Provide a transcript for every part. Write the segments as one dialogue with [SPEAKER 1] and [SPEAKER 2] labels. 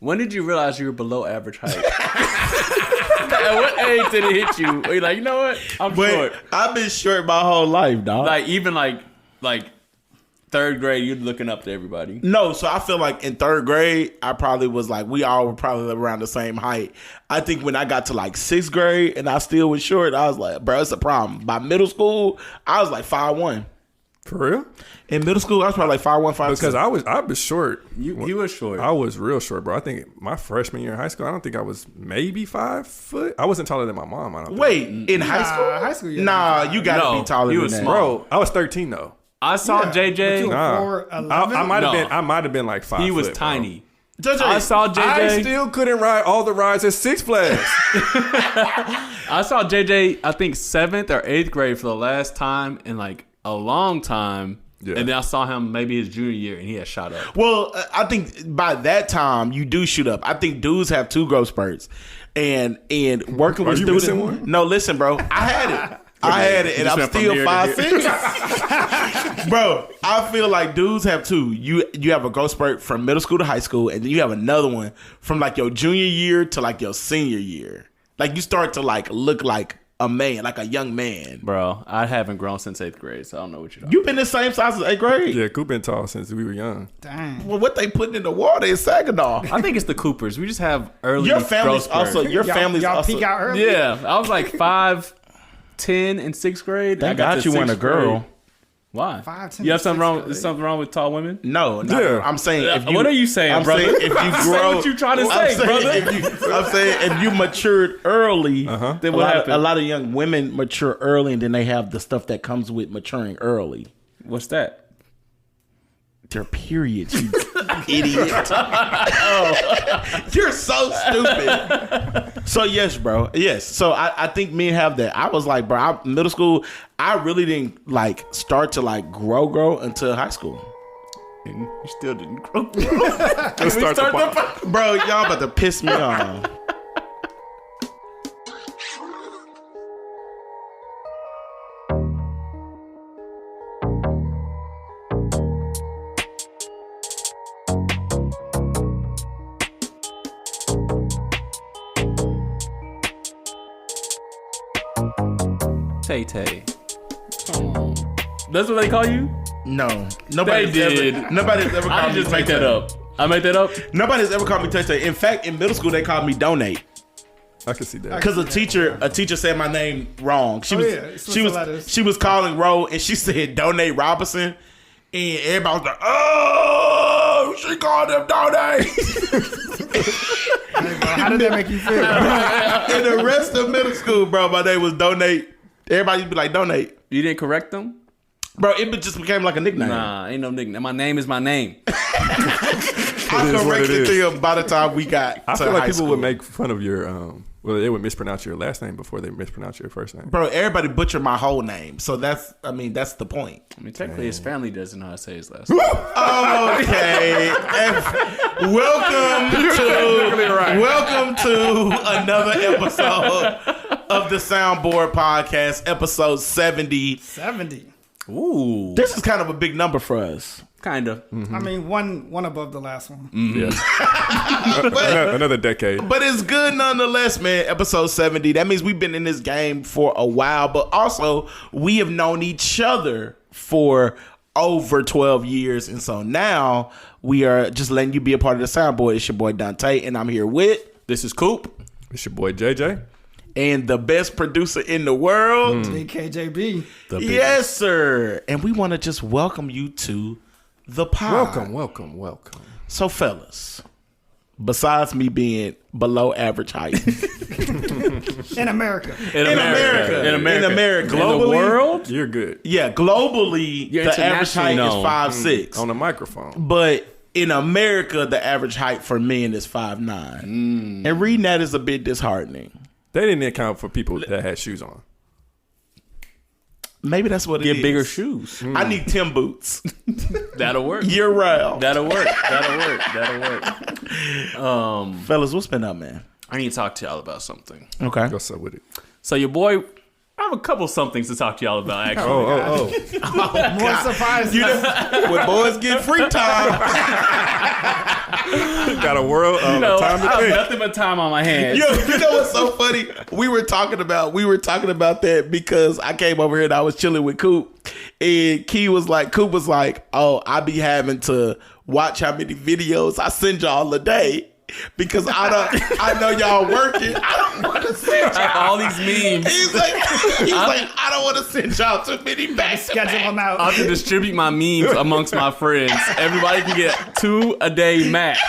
[SPEAKER 1] When did you realize you were below average height? At what age did it hit you? Were you like, you know what? I'm short.
[SPEAKER 2] I've been short my whole life, dog.
[SPEAKER 1] Like even like third grade, you're looking up to everybody.
[SPEAKER 2] No, so I feel like in third grade, I probably was like, we all were probably around the same height. I think when I got to like sixth grade and I still was short, I was like, bro, it's a problem. By middle school, I was like 5'1".
[SPEAKER 3] For real?
[SPEAKER 2] In middle school, I was probably like 5'1", 5'2".
[SPEAKER 3] Because I was short.
[SPEAKER 1] You were short.
[SPEAKER 3] I was real short, bro. I think my freshman year in high school, I don't think I was maybe 5 foot. I wasn't taller than my mom. I don't
[SPEAKER 2] Wait,
[SPEAKER 3] think.
[SPEAKER 2] in high school?
[SPEAKER 4] High school, yeah.
[SPEAKER 2] Nah, you gotta be taller than that.
[SPEAKER 3] Bro, I was 13 though.
[SPEAKER 1] I saw JJ.
[SPEAKER 3] I might have been like 5
[SPEAKER 1] He
[SPEAKER 3] foot,
[SPEAKER 1] was
[SPEAKER 3] bro.
[SPEAKER 1] tiny.
[SPEAKER 2] JJ,
[SPEAKER 1] I saw JJ.
[SPEAKER 3] I still couldn't ride all the rides at Six Flags.
[SPEAKER 1] I saw JJ, I think 7th or 8th grade for the last time in like a long time.
[SPEAKER 3] Yeah.
[SPEAKER 1] And then I saw him maybe his junior year and he had shot up.
[SPEAKER 2] well, I think by that time you do shoot up. I think dudes have 2 growth spurts, and working with
[SPEAKER 3] you
[SPEAKER 2] students.
[SPEAKER 3] missing one?
[SPEAKER 2] No, listen, bro, I had it. I had it, and I'm still 5'6". Bro, I feel like dudes have 2. You have a growth spurt from middle school to high school, and then you have another one from like your junior year to like your senior year. Like you start to like look like a man, like a young man.
[SPEAKER 1] Bro, I haven't grown since 8th grade, so I don't know what you're talking
[SPEAKER 2] You've been the same size as 8th grade.
[SPEAKER 3] Yeah, Coop been tall since we were young.
[SPEAKER 4] Dang.
[SPEAKER 2] Well, what they putting in the water is Saginaw.
[SPEAKER 1] I think it's the Coopers. We just have early
[SPEAKER 2] Your family's
[SPEAKER 1] growth spurts.
[SPEAKER 2] also. Your family's
[SPEAKER 4] y'all
[SPEAKER 2] also.
[SPEAKER 4] peak out early?
[SPEAKER 1] Yeah, I was like 5'10" in 6th grade.
[SPEAKER 2] Thank
[SPEAKER 1] I got
[SPEAKER 2] God
[SPEAKER 1] to
[SPEAKER 2] you weren't a
[SPEAKER 1] 6th
[SPEAKER 2] girl.
[SPEAKER 1] grade. Why?
[SPEAKER 4] 5'10"
[SPEAKER 1] You have something
[SPEAKER 4] in
[SPEAKER 1] wrong?
[SPEAKER 4] 6th
[SPEAKER 1] Is something wrong with tall women?
[SPEAKER 2] No,
[SPEAKER 3] Yeah.
[SPEAKER 2] I'm saying if you.
[SPEAKER 1] What are you saying,
[SPEAKER 2] I'm
[SPEAKER 1] brother?
[SPEAKER 2] saying if you
[SPEAKER 1] Say
[SPEAKER 2] grow.
[SPEAKER 1] what you trying to
[SPEAKER 2] I'm
[SPEAKER 1] say,
[SPEAKER 2] saying
[SPEAKER 1] brother.
[SPEAKER 2] I'm saying if you matured early,
[SPEAKER 1] Then what happened?
[SPEAKER 2] a lot of young women mature early, and then they have the stuff that comes with maturing early.
[SPEAKER 1] What's that?
[SPEAKER 2] Their periods, you idiot. You're so stupid. So yes, bro. Yes. So I think men have that. I was like, bro, middle school, I really didn't like start to like grow until high school.
[SPEAKER 1] And you still didn't grow.
[SPEAKER 3] Let's start the
[SPEAKER 2] Bro, y'all about to piss me off.
[SPEAKER 1] Tay. That's what they call you?
[SPEAKER 2] No,
[SPEAKER 1] They
[SPEAKER 2] nobody's
[SPEAKER 1] did.
[SPEAKER 2] Nobody's ever
[SPEAKER 1] I
[SPEAKER 2] called me
[SPEAKER 1] just make
[SPEAKER 2] Tay-Tay.
[SPEAKER 1] that up. I made that up.
[SPEAKER 2] Nobody's ever called me Tay-Tay. In fact, in middle school, they called me Donate
[SPEAKER 3] I can see that.
[SPEAKER 2] because a teacher said my name wrong. She was calling Ro and she said Donate Robinson, and everybody was like, "Oh, she called him Donate."
[SPEAKER 4] How did that make you feel?
[SPEAKER 2] And the rest of middle school, bro, my name was Donate. Everybody be like Donate,
[SPEAKER 1] You didn't correct them?
[SPEAKER 2] bro. It just became like a nickname.
[SPEAKER 1] Nah, ain't no nickname. My name is my name.
[SPEAKER 2] I
[SPEAKER 3] is what
[SPEAKER 2] corrected
[SPEAKER 3] it is.
[SPEAKER 2] to him by the time we got
[SPEAKER 3] I
[SPEAKER 2] to
[SPEAKER 3] feel like
[SPEAKER 2] high
[SPEAKER 3] people
[SPEAKER 2] school.
[SPEAKER 3] would make fun of your, they would mispronounce your last name before they mispronounce your first name.
[SPEAKER 2] Bro, everybody butchered my whole name, so that's the point.
[SPEAKER 1] I mean, technically, his family doesn't know how to say his last name.
[SPEAKER 2] Okay, welcome to another episode of the Soundboard Podcast, episode 70.
[SPEAKER 4] 70.
[SPEAKER 1] Ooh,
[SPEAKER 2] This is kind of a big number for us.
[SPEAKER 1] kind of.
[SPEAKER 4] I mean, one above the last one.
[SPEAKER 3] Yeah. Another decade.
[SPEAKER 2] But it's good nonetheless, man. Episode 70. That means we've been in this game for a while, but also we have known each other for over 12 years. And so now we are just letting you be a part of the Soundboard. It's your boy Dontae, and I'm here with
[SPEAKER 1] This is Coop.
[SPEAKER 3] It's your boy JJ.
[SPEAKER 2] and the best producer in the world.
[SPEAKER 4] Big KJB.
[SPEAKER 2] Yes, sir. And we want to just welcome you to the pod.
[SPEAKER 3] Welcome.
[SPEAKER 2] So, fellas, besides me being below average height
[SPEAKER 4] In America.
[SPEAKER 1] In America.
[SPEAKER 2] globally,
[SPEAKER 1] In the world?
[SPEAKER 3] You're good.
[SPEAKER 2] yeah, globally,
[SPEAKER 1] You're
[SPEAKER 2] the average height
[SPEAKER 1] internationally
[SPEAKER 2] is 5'6".
[SPEAKER 3] On the microphone.
[SPEAKER 2] But in America, the average height for men is 5'9". And reading that is a bit disheartening.
[SPEAKER 3] They didn't account for people that had shoes on.
[SPEAKER 2] Maybe that's what it is.
[SPEAKER 1] Get bigger shoes.
[SPEAKER 2] I need Tim boots
[SPEAKER 1] That'll work.
[SPEAKER 2] year round.
[SPEAKER 1] That'll work.
[SPEAKER 2] Fellas, what's been up, man?
[SPEAKER 1] I need to talk to y'all about something.
[SPEAKER 2] Okay.
[SPEAKER 3] What's up with it?
[SPEAKER 1] So your boy, I have a couple somethings to talk to y'all about, actually.
[SPEAKER 3] Oh.
[SPEAKER 4] More surprised.
[SPEAKER 2] When boys get free time.
[SPEAKER 3] Got a world of time to
[SPEAKER 1] I have
[SPEAKER 3] think.
[SPEAKER 1] nothing but time on my hands.
[SPEAKER 2] Yo, you know what's so funny? We were talking about that because I came over here and I was chilling with Coop, and Coop was like, "Oh, I be having to watch how many videos I send y'all a day." Because I know y'all working. I don't want to send y'all
[SPEAKER 1] all these memes.
[SPEAKER 2] He's like, I don't want to send y'all too many back.
[SPEAKER 4] Schedule them out.
[SPEAKER 1] I have to distribute my memes amongst my friends. Everybody can get 2 a day max.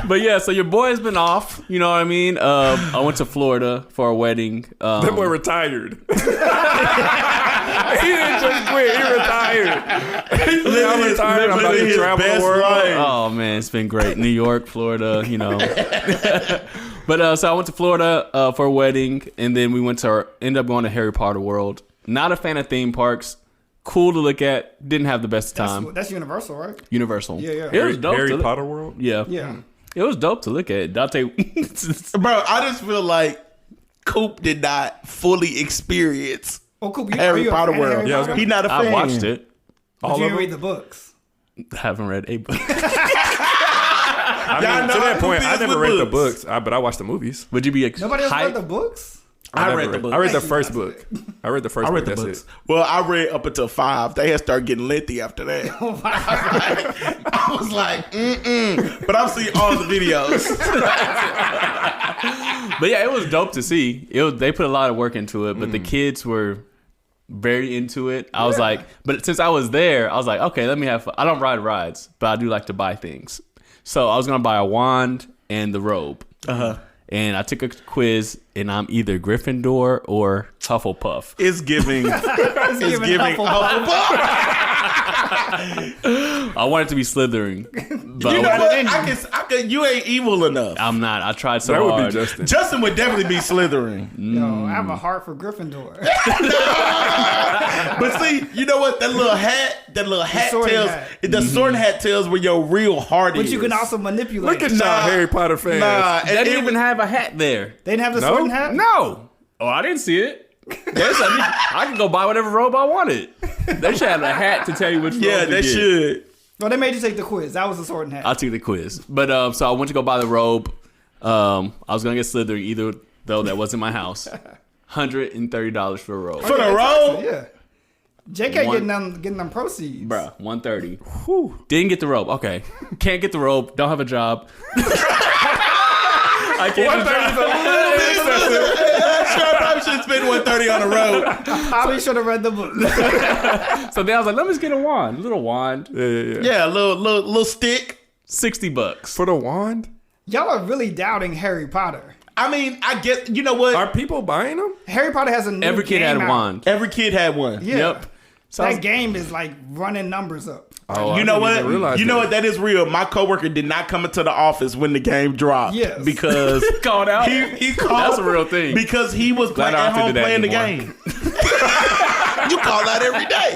[SPEAKER 1] But yeah, so your boy's been off. You know what I mean? I went to Florida for a wedding.
[SPEAKER 3] That boy retired. He didn't just quit. He retired. I'm retired. I'm about to travel the world.
[SPEAKER 1] Oh man, it's been great. New York, Florida, you know. But so I went to Florida for a wedding, and then we ended up going to Harry Potter World. Not a fan of theme parks. Cool to look at. Didn't have the best time.
[SPEAKER 4] That's Universal, right?
[SPEAKER 1] Universal.
[SPEAKER 4] Yeah.
[SPEAKER 1] It was dope.
[SPEAKER 3] Harry Potter World?
[SPEAKER 1] Yeah.
[SPEAKER 4] Yeah.
[SPEAKER 1] It was dope to look at. Dontae.
[SPEAKER 2] Bro, I just feel like Coop did not fully experience
[SPEAKER 4] Oh, Coop,
[SPEAKER 2] Harry Potter World.
[SPEAKER 3] Yeah, I was
[SPEAKER 2] He not a fan.
[SPEAKER 1] I watched it.
[SPEAKER 4] But you didn't read the books.
[SPEAKER 1] Haven't read a book.
[SPEAKER 3] I
[SPEAKER 2] Y'all
[SPEAKER 3] mean,
[SPEAKER 2] know
[SPEAKER 3] to
[SPEAKER 2] how
[SPEAKER 3] that point,
[SPEAKER 2] Coop
[SPEAKER 3] I
[SPEAKER 2] is
[SPEAKER 3] never
[SPEAKER 2] with
[SPEAKER 3] read the
[SPEAKER 2] books.
[SPEAKER 3] books, but I watched the movies.
[SPEAKER 1] Would you be
[SPEAKER 4] Nobody else read
[SPEAKER 1] hyped?
[SPEAKER 4] the books?
[SPEAKER 2] I
[SPEAKER 3] never
[SPEAKER 2] read the book.
[SPEAKER 3] I read the
[SPEAKER 4] Thank you,
[SPEAKER 3] first
[SPEAKER 4] guys.
[SPEAKER 3] book. I read the first
[SPEAKER 2] I read
[SPEAKER 3] book.
[SPEAKER 2] the
[SPEAKER 3] That's
[SPEAKER 2] books.
[SPEAKER 3] it.
[SPEAKER 2] Well, I read up until 5. They had started getting lengthy after that. I was like, But I've seen all the videos.
[SPEAKER 1] But yeah, it was dope to see. They put a lot of work into it, but the kids were very into it. I was like, but since I was there, I was like, okay, let me have fun. I don't ride rides, but I do like to buy things. So I was gonna buy a wand and the robe. And I took a quiz, and I'm either Gryffindor or Hufflepuff.
[SPEAKER 2] It's giving. It's giving.
[SPEAKER 1] I wanted to be Slytherin, but
[SPEAKER 2] You know what? I can. You ain't evil enough.
[SPEAKER 1] I'm not. I tried so
[SPEAKER 3] That would
[SPEAKER 1] hard.
[SPEAKER 3] be Justin.
[SPEAKER 2] Justin would definitely be Slytherin.
[SPEAKER 4] Yo, I have a heart for Gryffindor.
[SPEAKER 2] But see, you know what? That little hat
[SPEAKER 4] sorting
[SPEAKER 2] tells.
[SPEAKER 4] hat.
[SPEAKER 2] The sorting hat tells where your real heart
[SPEAKER 4] But
[SPEAKER 2] is.
[SPEAKER 4] you can also manipulate.
[SPEAKER 3] Look at
[SPEAKER 4] it.
[SPEAKER 3] y'all Harry Potter fans.
[SPEAKER 2] Nah,
[SPEAKER 1] They didn't even have a hat there.
[SPEAKER 4] They didn't have the
[SPEAKER 3] No?
[SPEAKER 4] sorting hat?
[SPEAKER 1] No. Oh, I didn't see it. I could go buy whatever robe I wanted. They should have a hat to tell you which robe
[SPEAKER 2] Yeah,
[SPEAKER 1] to
[SPEAKER 2] they
[SPEAKER 1] get.
[SPEAKER 2] should.
[SPEAKER 4] Well, they made you take the quiz. That was the sorting hat.
[SPEAKER 1] I took the quiz. But so I went to go buy the robe. I was going to get Slytherin either, though that wasn't my house. $130 for a robe.
[SPEAKER 2] For the robe.
[SPEAKER 4] Yeah. JK getting them proceeds.
[SPEAKER 1] Bruh, $130. Didn't get the robe. Okay. Can't get the robe. Don't have a job. I can't
[SPEAKER 2] Sure, I probably should spend $130 on a robe.
[SPEAKER 4] Probably should have read the book.
[SPEAKER 1] So then I was like, let me just get a wand. A little wand.
[SPEAKER 3] Yeah.
[SPEAKER 2] Yeah, a little stick.
[SPEAKER 1] $60.
[SPEAKER 3] For the wand?
[SPEAKER 4] Y'all are really doubting Harry Potter.
[SPEAKER 2] I mean, I guess you know what?
[SPEAKER 3] Are people buying them?
[SPEAKER 4] Harry Potter has a new
[SPEAKER 1] Every kid
[SPEAKER 4] game
[SPEAKER 1] had a
[SPEAKER 4] out.
[SPEAKER 1] wand.
[SPEAKER 2] Every kid had one.
[SPEAKER 4] Yeah.
[SPEAKER 1] Yep. So I
[SPEAKER 4] That
[SPEAKER 1] was-
[SPEAKER 4] game is like running numbers up.
[SPEAKER 3] Oh,
[SPEAKER 2] You
[SPEAKER 3] I
[SPEAKER 2] know
[SPEAKER 3] didn't
[SPEAKER 2] what?
[SPEAKER 3] even realize
[SPEAKER 2] You know what? That is real. My coworker did not come into the office when the game dropped.
[SPEAKER 4] Yes.
[SPEAKER 2] Because
[SPEAKER 1] Called out.
[SPEAKER 2] he called.
[SPEAKER 1] That's a real thing.
[SPEAKER 2] Because he was
[SPEAKER 1] Glad
[SPEAKER 2] at
[SPEAKER 1] I don't have to
[SPEAKER 2] home
[SPEAKER 1] do that
[SPEAKER 2] playing the
[SPEAKER 1] anymore.
[SPEAKER 2] game. You call that every day.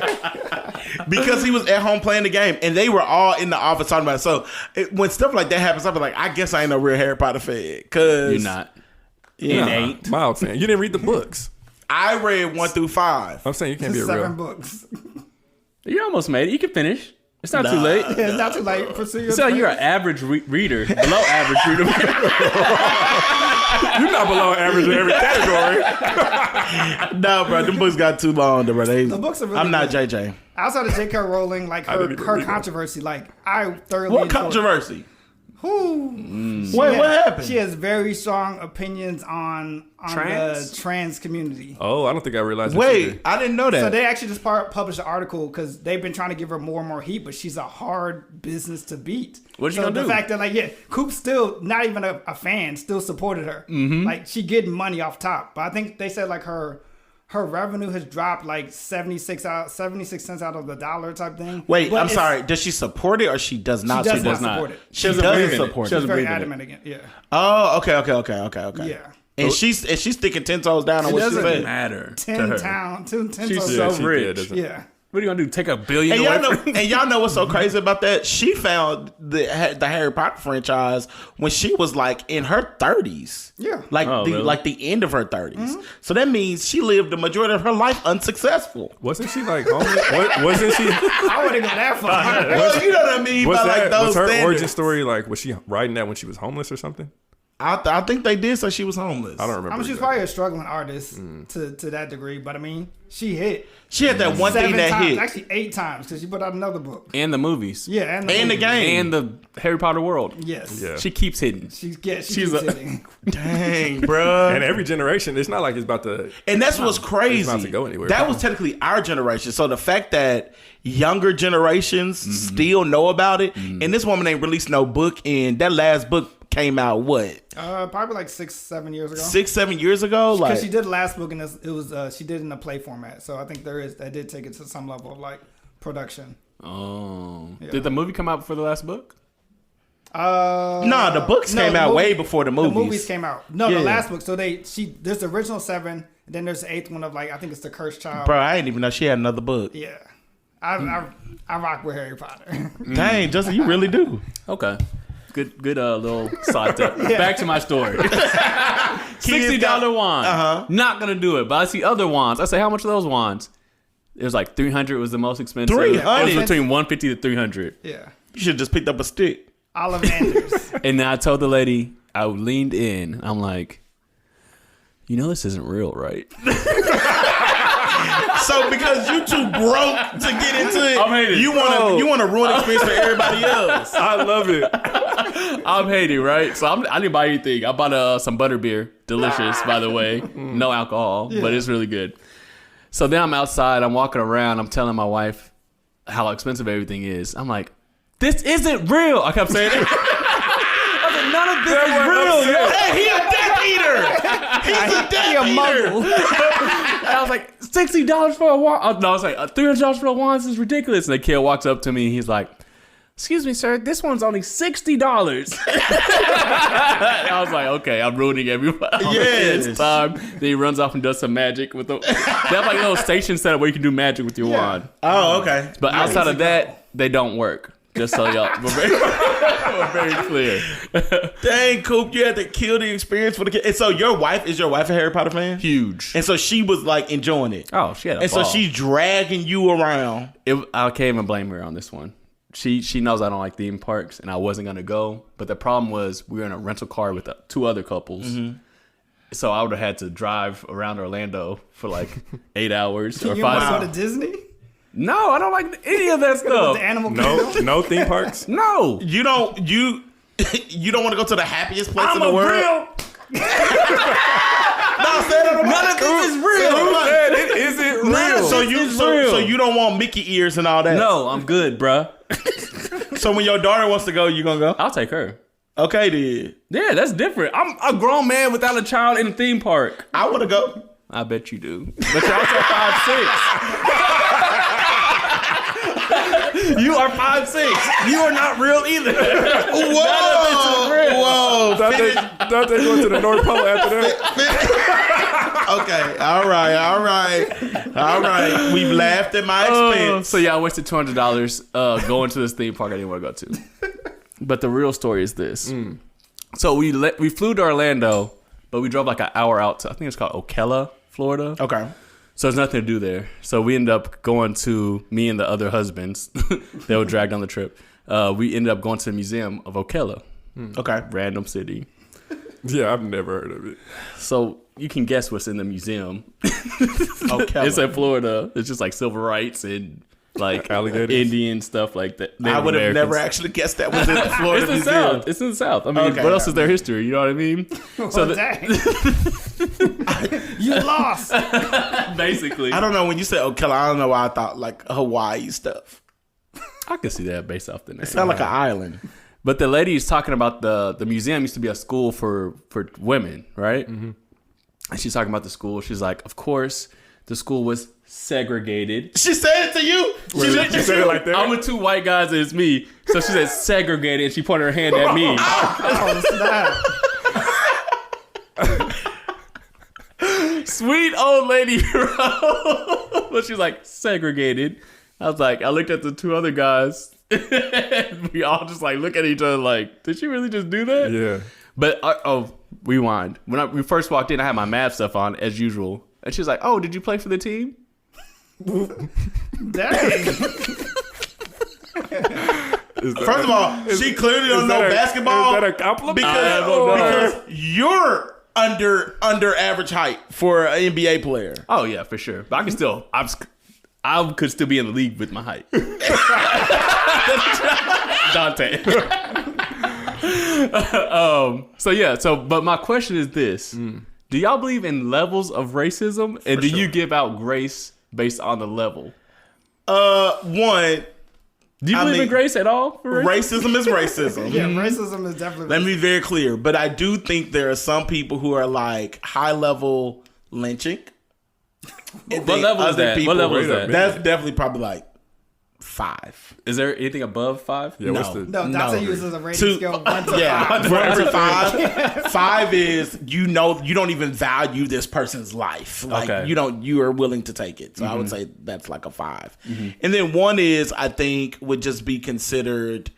[SPEAKER 2] Because he was at home playing the game, and they were all in the office talking about it. So when stuff like that happens, I'm like, I guess I ain't no real Harry Potter fan. Cause
[SPEAKER 1] You're not.
[SPEAKER 2] Yeah.
[SPEAKER 1] It ain't.
[SPEAKER 3] Mild fan. You didn't read the books.
[SPEAKER 2] I read 1 through 5.
[SPEAKER 3] I'm saying you can't be a
[SPEAKER 4] 7
[SPEAKER 3] real.
[SPEAKER 4] books.
[SPEAKER 1] You almost made it. You can finish. It's not too late.
[SPEAKER 4] Yeah, it's not too late. Pursue your
[SPEAKER 1] So you're an
[SPEAKER 4] dreams.
[SPEAKER 1] average reader, below average reader.
[SPEAKER 3] You're not below average in every category.
[SPEAKER 2] No, bro, them books got too long, bro. The
[SPEAKER 4] books are really
[SPEAKER 2] I'm not
[SPEAKER 4] good.
[SPEAKER 2] JJ.
[SPEAKER 4] Outside of J.K. Rowling, like
[SPEAKER 3] didn't even
[SPEAKER 4] her
[SPEAKER 3] read them.
[SPEAKER 4] controversy, like I thoroughly
[SPEAKER 2] What
[SPEAKER 4] enjoyed it.
[SPEAKER 2] controversy?
[SPEAKER 4] Who?
[SPEAKER 2] Wait, what happened?
[SPEAKER 4] She has very strong opinions on
[SPEAKER 1] Trans?
[SPEAKER 4] the trans community.
[SPEAKER 3] Oh, I don't think I realized that.
[SPEAKER 2] Wait, I didn't know that.
[SPEAKER 4] So they actually just published an article because they've been trying to give her more and more heat, but she's a hard business to beat.
[SPEAKER 1] What'd you
[SPEAKER 4] so
[SPEAKER 1] gonna
[SPEAKER 4] the
[SPEAKER 1] do?
[SPEAKER 4] fact that Coop still not even a fan, still supported her.
[SPEAKER 1] Mm-hmm.
[SPEAKER 4] Like she getting money off top, but I think they said like her revenue has dropped like 76 cents out of the dollar type thing.
[SPEAKER 2] Wait,
[SPEAKER 4] But
[SPEAKER 2] I'm
[SPEAKER 4] it's-
[SPEAKER 2] sorry. Does she support it or she does not?
[SPEAKER 4] She does
[SPEAKER 2] support
[SPEAKER 4] not
[SPEAKER 2] it?
[SPEAKER 4] support it.
[SPEAKER 2] She
[SPEAKER 1] doesn't
[SPEAKER 2] doesn't
[SPEAKER 1] believe in it.
[SPEAKER 2] support
[SPEAKER 1] She
[SPEAKER 2] it.
[SPEAKER 1] doesn't
[SPEAKER 4] Very
[SPEAKER 1] believe in it.
[SPEAKER 4] adamant again. Yeah.
[SPEAKER 2] Oh, okay.
[SPEAKER 4] Yeah.
[SPEAKER 2] And she's sticking 10 toes down on
[SPEAKER 1] It
[SPEAKER 2] what she
[SPEAKER 1] doesn't
[SPEAKER 2] said.
[SPEAKER 1] matter to
[SPEAKER 4] 10
[SPEAKER 1] her.
[SPEAKER 4] town, 10
[SPEAKER 1] She's
[SPEAKER 4] toes.
[SPEAKER 1] so
[SPEAKER 3] she
[SPEAKER 1] rich.
[SPEAKER 3] doesn't.
[SPEAKER 4] Yeah.
[SPEAKER 1] What are you gonna do? Take $1 billion
[SPEAKER 2] And
[SPEAKER 1] away
[SPEAKER 2] y'all know,
[SPEAKER 1] from
[SPEAKER 2] and y'all know what's so crazy about that? She found the Harry Potter franchise when she was like in her 30s.
[SPEAKER 4] Yeah.
[SPEAKER 2] Like
[SPEAKER 1] really?
[SPEAKER 2] like the end of her 30s. So that means she lived the majority of her life unsuccessful.
[SPEAKER 3] Wasn't she like homeless? Wasn't she?
[SPEAKER 4] I wouldn't go that far.
[SPEAKER 2] Well, you know what I mean
[SPEAKER 3] Was
[SPEAKER 2] by like those
[SPEAKER 3] was her
[SPEAKER 2] standards.
[SPEAKER 3] origin story like? Was she writing that when she was homeless or something?
[SPEAKER 2] I think they did say she was homeless.
[SPEAKER 3] I don't remember.
[SPEAKER 4] I mean, she's
[SPEAKER 3] exactly.
[SPEAKER 4] probably a struggling artist to that degree, but I mean, she hit
[SPEAKER 2] She had that one thing
[SPEAKER 4] 7
[SPEAKER 2] that
[SPEAKER 4] times,
[SPEAKER 2] hit.
[SPEAKER 4] actually 8 times, because she put out another book.
[SPEAKER 1] and the movies.
[SPEAKER 4] Yeah, and the
[SPEAKER 2] And the
[SPEAKER 4] movie.
[SPEAKER 2] game.
[SPEAKER 1] And the Harry Potter world.
[SPEAKER 4] Yes.
[SPEAKER 3] Yeah.
[SPEAKER 1] She keeps hitting.
[SPEAKER 4] She's
[SPEAKER 1] She's
[SPEAKER 4] keeps
[SPEAKER 1] a-
[SPEAKER 4] hitting.
[SPEAKER 2] Dang, bruh.
[SPEAKER 3] And every generation, it's not like it's about to.
[SPEAKER 2] And that's what's crazy.
[SPEAKER 3] It's not to go anywhere.
[SPEAKER 2] That was technically our generation. So the fact that younger generations still know about it, and this woman ain't released no book, and that last book came out what?
[SPEAKER 4] Probably like 6-7 years ago.
[SPEAKER 2] 6-7 years ago?
[SPEAKER 4] Because
[SPEAKER 2] Like
[SPEAKER 4] she did the last book, and it was she did it in a play format. So I think that did take it to some level of like production.
[SPEAKER 1] Oh.
[SPEAKER 4] Yeah.
[SPEAKER 1] Did the movie come out before the last book?
[SPEAKER 2] no, the books came
[SPEAKER 4] the
[SPEAKER 2] out
[SPEAKER 4] movie-
[SPEAKER 2] way before the movies.
[SPEAKER 4] The movies came out. No,
[SPEAKER 2] Yeah.
[SPEAKER 4] the last book. So there's the original 7, and then there's the 8th one of like I think it's the Cursed Child.
[SPEAKER 2] Bro, I didn't even know she had another book.
[SPEAKER 4] Yeah, I rock with Harry Potter.
[SPEAKER 2] Dang, Justin, you really do.
[SPEAKER 1] Okay. Good little side tip. Back to my story. $60 wand.
[SPEAKER 2] Uh-huh.
[SPEAKER 1] Not gonna do it. But I see other wands. I say, how much are those wands? It was like 300 was the most expensive.
[SPEAKER 2] 300?
[SPEAKER 1] It was between 150 to 300.
[SPEAKER 4] Yeah,
[SPEAKER 2] You should have just picked up a stick.
[SPEAKER 4] Ollivanders.
[SPEAKER 1] And then I told the lady, I leaned in. I'm like, you know this isn't real, right?
[SPEAKER 2] So because you too broke to get into it,
[SPEAKER 1] I'm hating.
[SPEAKER 2] you want to ruin the experience for everybody else.
[SPEAKER 3] I love it.
[SPEAKER 1] I'm Haiti, right? So I didn't buy anything. I bought some butter beer. Delicious, by the way. No alcohol, but it's really good. So then I'm outside. I'm walking around. I'm telling my wife how expensive everything is. I'm like, this isn't real. I kept saying it. I was like, none of this is real. Yo.
[SPEAKER 2] Hey, he a Death Eater. He's a Death Eater.
[SPEAKER 1] And I was like, $60 for a wand? No, I was like, $300 for a wand is ridiculous. And the kid walks up to me and he's like, excuse me, sir, this one's only $60. I was like, okay, I'm ruining everybody.
[SPEAKER 2] Yes.
[SPEAKER 1] It's time. Then he runs off and does some magic with the. They have like a little station set up where you can do magic with your wand.
[SPEAKER 2] Oh, okay.
[SPEAKER 1] But outside of that, they don't work. Just so y'all, we're very clear.
[SPEAKER 2] Dang, Coop, you had to kill the experience for the kid. And so your wife a Harry Potter fan?
[SPEAKER 1] Huge.
[SPEAKER 2] And so she was like enjoying it.
[SPEAKER 1] Oh, she had a
[SPEAKER 2] And
[SPEAKER 1] ball.
[SPEAKER 2] so she's dragging you around.
[SPEAKER 1] I can't even blame her on this one. She knows I don't like theme parks, and I wasn't gonna go. But the problem was we were in a rental car with 2 other couples, so I would have had to drive around Orlando for like 8 hours or
[SPEAKER 4] You
[SPEAKER 1] 5.
[SPEAKER 4] want to go to Disney?
[SPEAKER 1] No, I don't like any of that
[SPEAKER 4] With
[SPEAKER 1] stuff.
[SPEAKER 4] the animal kingdom?
[SPEAKER 3] No theme parks.
[SPEAKER 1] No,
[SPEAKER 2] You don't want to go to the happiest place
[SPEAKER 1] I'm
[SPEAKER 2] in the
[SPEAKER 1] a
[SPEAKER 2] world.
[SPEAKER 1] real.
[SPEAKER 2] None
[SPEAKER 1] of this is real.
[SPEAKER 3] It isn't real.
[SPEAKER 2] So
[SPEAKER 1] real.
[SPEAKER 2] so you don't want Mickey ears and all that.
[SPEAKER 1] No, I'm good, bruh.
[SPEAKER 2] So when your daughter wants to go, you gonna go?
[SPEAKER 1] I'll take her.
[SPEAKER 2] Okay, then.
[SPEAKER 1] Yeah, that's different. I'm a grown man without a child in a theme park.
[SPEAKER 2] I want to go.
[SPEAKER 1] I bet you do. But you're also 5'6". You are 5'6". You are not real either.
[SPEAKER 2] Whoa!
[SPEAKER 3] Don't they go to the North Pole after that?
[SPEAKER 2] Okay, all right. We've laughed at my expense.
[SPEAKER 1] So yeah, I wasted $200 going to this theme park I didn't want to go to. But the real story is this. So we flew to Orlando, but we drove like an hour out to, I think it's called Ocala, Florida.
[SPEAKER 2] Okay.
[SPEAKER 1] So there's nothing to do there. So we ended up going to, me and the other husbands that were dragged on the trip. We ended up going to the Museum of Ocala.
[SPEAKER 2] Okay.
[SPEAKER 1] Random city.
[SPEAKER 3] Yeah, I've never heard of it.
[SPEAKER 1] So you can guess what's in the museum.
[SPEAKER 2] Okay.
[SPEAKER 1] It's in Florida. It's just like civil rights and like
[SPEAKER 3] Alligators?
[SPEAKER 1] Indian stuff like that.
[SPEAKER 2] I
[SPEAKER 1] Native
[SPEAKER 2] would have never
[SPEAKER 1] Americans.
[SPEAKER 2] actually guessed that was in the Florida
[SPEAKER 1] It's in the
[SPEAKER 2] Museum.
[SPEAKER 1] South. It's in the South. I mean,
[SPEAKER 2] Okay,
[SPEAKER 1] what else
[SPEAKER 2] yeah.
[SPEAKER 1] is their history? You know what I mean? So
[SPEAKER 4] Dang. You lost.
[SPEAKER 1] basically,
[SPEAKER 2] I don't know. When you said Ocala, I don't know why I thought like Hawaii stuff.
[SPEAKER 1] I can see that based off the name.
[SPEAKER 2] It sounded like an island.
[SPEAKER 1] But the lady is talking about the museum used to be a school for women, right? Mm-hmm. And she's talking about the school. She's like, of course, the school was segregated.
[SPEAKER 2] She said it to you.
[SPEAKER 3] She said it like that.
[SPEAKER 1] I'm with 2 white guys and it's me. So she said segregated and she pointed her hand at me.
[SPEAKER 4] Oh, snap.
[SPEAKER 1] Sweet old lady, bro. But she's like segregated. I was like, I looked at the two other guys. We all just like look at each other like, did she really just do that?
[SPEAKER 3] Yeah.
[SPEAKER 1] But rewind. When we first walked in, I had my math stuff on as usual, and she was like, "Oh, did you play for the team?"
[SPEAKER 4] Dang.
[SPEAKER 2] First of all, she clearly don't know basketball.
[SPEAKER 3] Is that a compliment?
[SPEAKER 2] Because you're under average height for an NBA player.
[SPEAKER 1] Oh yeah, for sure. But I can still, I could still be in the league with my height. Dontae. But my question is this: do y'all believe in levels of racism, and do you give out grace based on the level?
[SPEAKER 2] One.
[SPEAKER 1] Do you believe in grace at all? For
[SPEAKER 2] racism is racism.
[SPEAKER 4] Yeah, racism is definitely.
[SPEAKER 2] Let me be very clear, but I do think there are some people who are like high level lynching.
[SPEAKER 1] What level is that? What level is that?
[SPEAKER 2] That's definitely probably like 5.
[SPEAKER 1] Is there anything above 5?
[SPEAKER 3] Yeah, what's
[SPEAKER 2] No.
[SPEAKER 3] the
[SPEAKER 4] No, Dontae uses a rating scale of 1 to 5.
[SPEAKER 2] For every 5. 5 is you don't even value this person's life. Like
[SPEAKER 1] Okay.
[SPEAKER 2] you are willing to take it. So I would say that's like a 5. And then 1 is I think would just be considered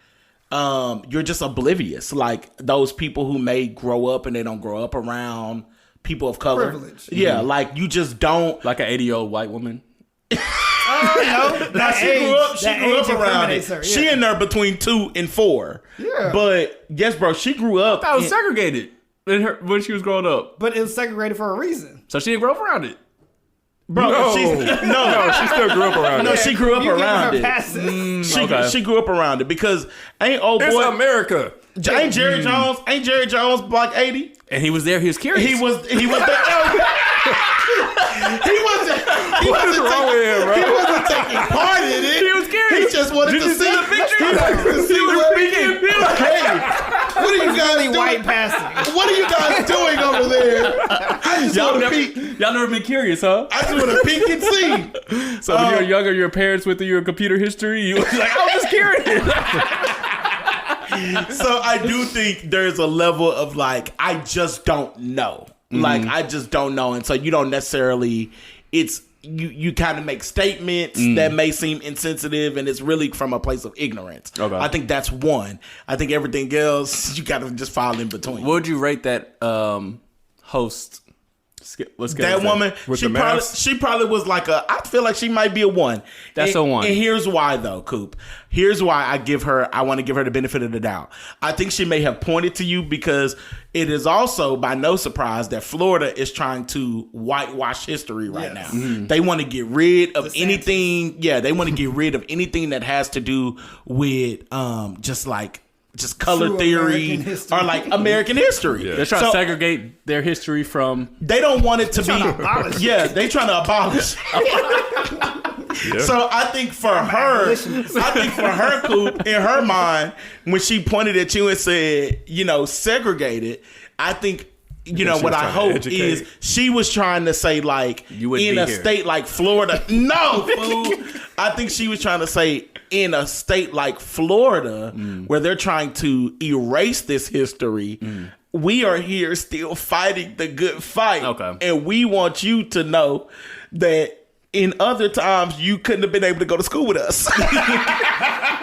[SPEAKER 2] you're just oblivious. Like those people who may grow up and they don't grow up around people of color.
[SPEAKER 4] Privilege.
[SPEAKER 2] Yeah, like you just don't.
[SPEAKER 1] Like an 80-year-old white woman?
[SPEAKER 4] No,
[SPEAKER 2] Now she grew up around it.
[SPEAKER 4] Her, yeah.
[SPEAKER 2] She in there between 2 and 4.
[SPEAKER 4] Yeah.
[SPEAKER 2] But yes, bro, she grew up.
[SPEAKER 1] I was segregated when she was growing up.
[SPEAKER 4] But it was segregated for a reason.
[SPEAKER 1] So she didn't grow up around it.
[SPEAKER 2] Bro,
[SPEAKER 3] No.
[SPEAKER 2] she
[SPEAKER 3] still grew up around
[SPEAKER 2] No,
[SPEAKER 3] it.
[SPEAKER 2] she grew up
[SPEAKER 4] You give
[SPEAKER 2] around
[SPEAKER 4] her
[SPEAKER 2] it.
[SPEAKER 4] passes.
[SPEAKER 1] Okay.
[SPEAKER 2] She grew up around it because ain't old
[SPEAKER 3] It's
[SPEAKER 2] boy
[SPEAKER 3] America.
[SPEAKER 2] ain't Jerry Jones like 80?
[SPEAKER 1] And he was there. He was curious.
[SPEAKER 2] He was there. He
[SPEAKER 3] What is wrong with him, bro?
[SPEAKER 2] He wasn't taking part in it.
[SPEAKER 1] He was curious.
[SPEAKER 2] He just wanted
[SPEAKER 1] Did
[SPEAKER 2] to
[SPEAKER 1] you
[SPEAKER 2] see
[SPEAKER 1] see the picture?
[SPEAKER 2] He wanted to see what hey, what are you guys doing?
[SPEAKER 4] White passing.
[SPEAKER 2] What are you guys doing over there? I just want to peek.
[SPEAKER 1] Y'all never been curious, huh?
[SPEAKER 2] I just want to peek and see.
[SPEAKER 1] So when you were younger, your parents went through your computer history. You was like, I was just curious.
[SPEAKER 2] So I do think there's a level of like, I just don't know. Like, I just don't know. And so you don't necessarily, you kind of make statements that may seem insensitive, and it's really from a place of ignorance.
[SPEAKER 1] Okay.
[SPEAKER 2] I think that's one. I think everything else, you got to just fall in between.
[SPEAKER 1] What would you rate that host?
[SPEAKER 2] That woman,
[SPEAKER 3] With
[SPEAKER 2] she
[SPEAKER 3] the
[SPEAKER 2] probably
[SPEAKER 3] mask?
[SPEAKER 2] she probably was like I feel like she might be a 1.
[SPEAKER 1] That's
[SPEAKER 2] and,
[SPEAKER 1] a 1.
[SPEAKER 2] And here's why though, Coop. Here's why I want to give her the benefit of the doubt. I think she may have pointed to you because it is also by no surprise that Florida is trying to whitewash history right now. They want to get rid of anything. Yeah, they want to get rid of anything that has to do with just color
[SPEAKER 4] True
[SPEAKER 2] theory
[SPEAKER 4] American history.
[SPEAKER 2] or like American history.
[SPEAKER 1] They're trying to segregate their history from.
[SPEAKER 2] They don't want it to be.
[SPEAKER 4] abolish
[SPEAKER 2] Yeah, they trying to abolish. So I think for her, Coop, in her mind, when she pointed at you and said, segregated, I think. What I hope is she was trying to say like in a state like Florida. No, fool. I think she was trying to say in a state like Florida where they're trying to erase this history. We are here still fighting the good fight.
[SPEAKER 1] Okay.
[SPEAKER 2] And we want you to know that in other times you couldn't have been able to go to school with us.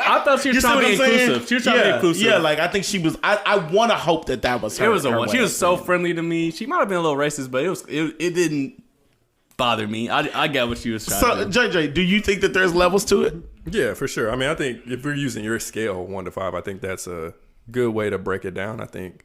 [SPEAKER 1] I thought she was trying to be inclusive. She was trying to be inclusive.
[SPEAKER 2] Yeah, like I think she was. I want to hope that was her.
[SPEAKER 1] It was a
[SPEAKER 2] her
[SPEAKER 1] 1.
[SPEAKER 2] way
[SPEAKER 1] She was
[SPEAKER 2] of
[SPEAKER 1] so
[SPEAKER 2] saying it.
[SPEAKER 1] friendly to me. She might have been a little racist, but it didn't bother me. I got what she was trying
[SPEAKER 2] So,
[SPEAKER 1] to do.
[SPEAKER 2] JJ, do you think that there's levels to it?
[SPEAKER 3] Yeah, for sure. I mean, I think if we're using your scale 1 to 5, I think that's a good way to break it down. I think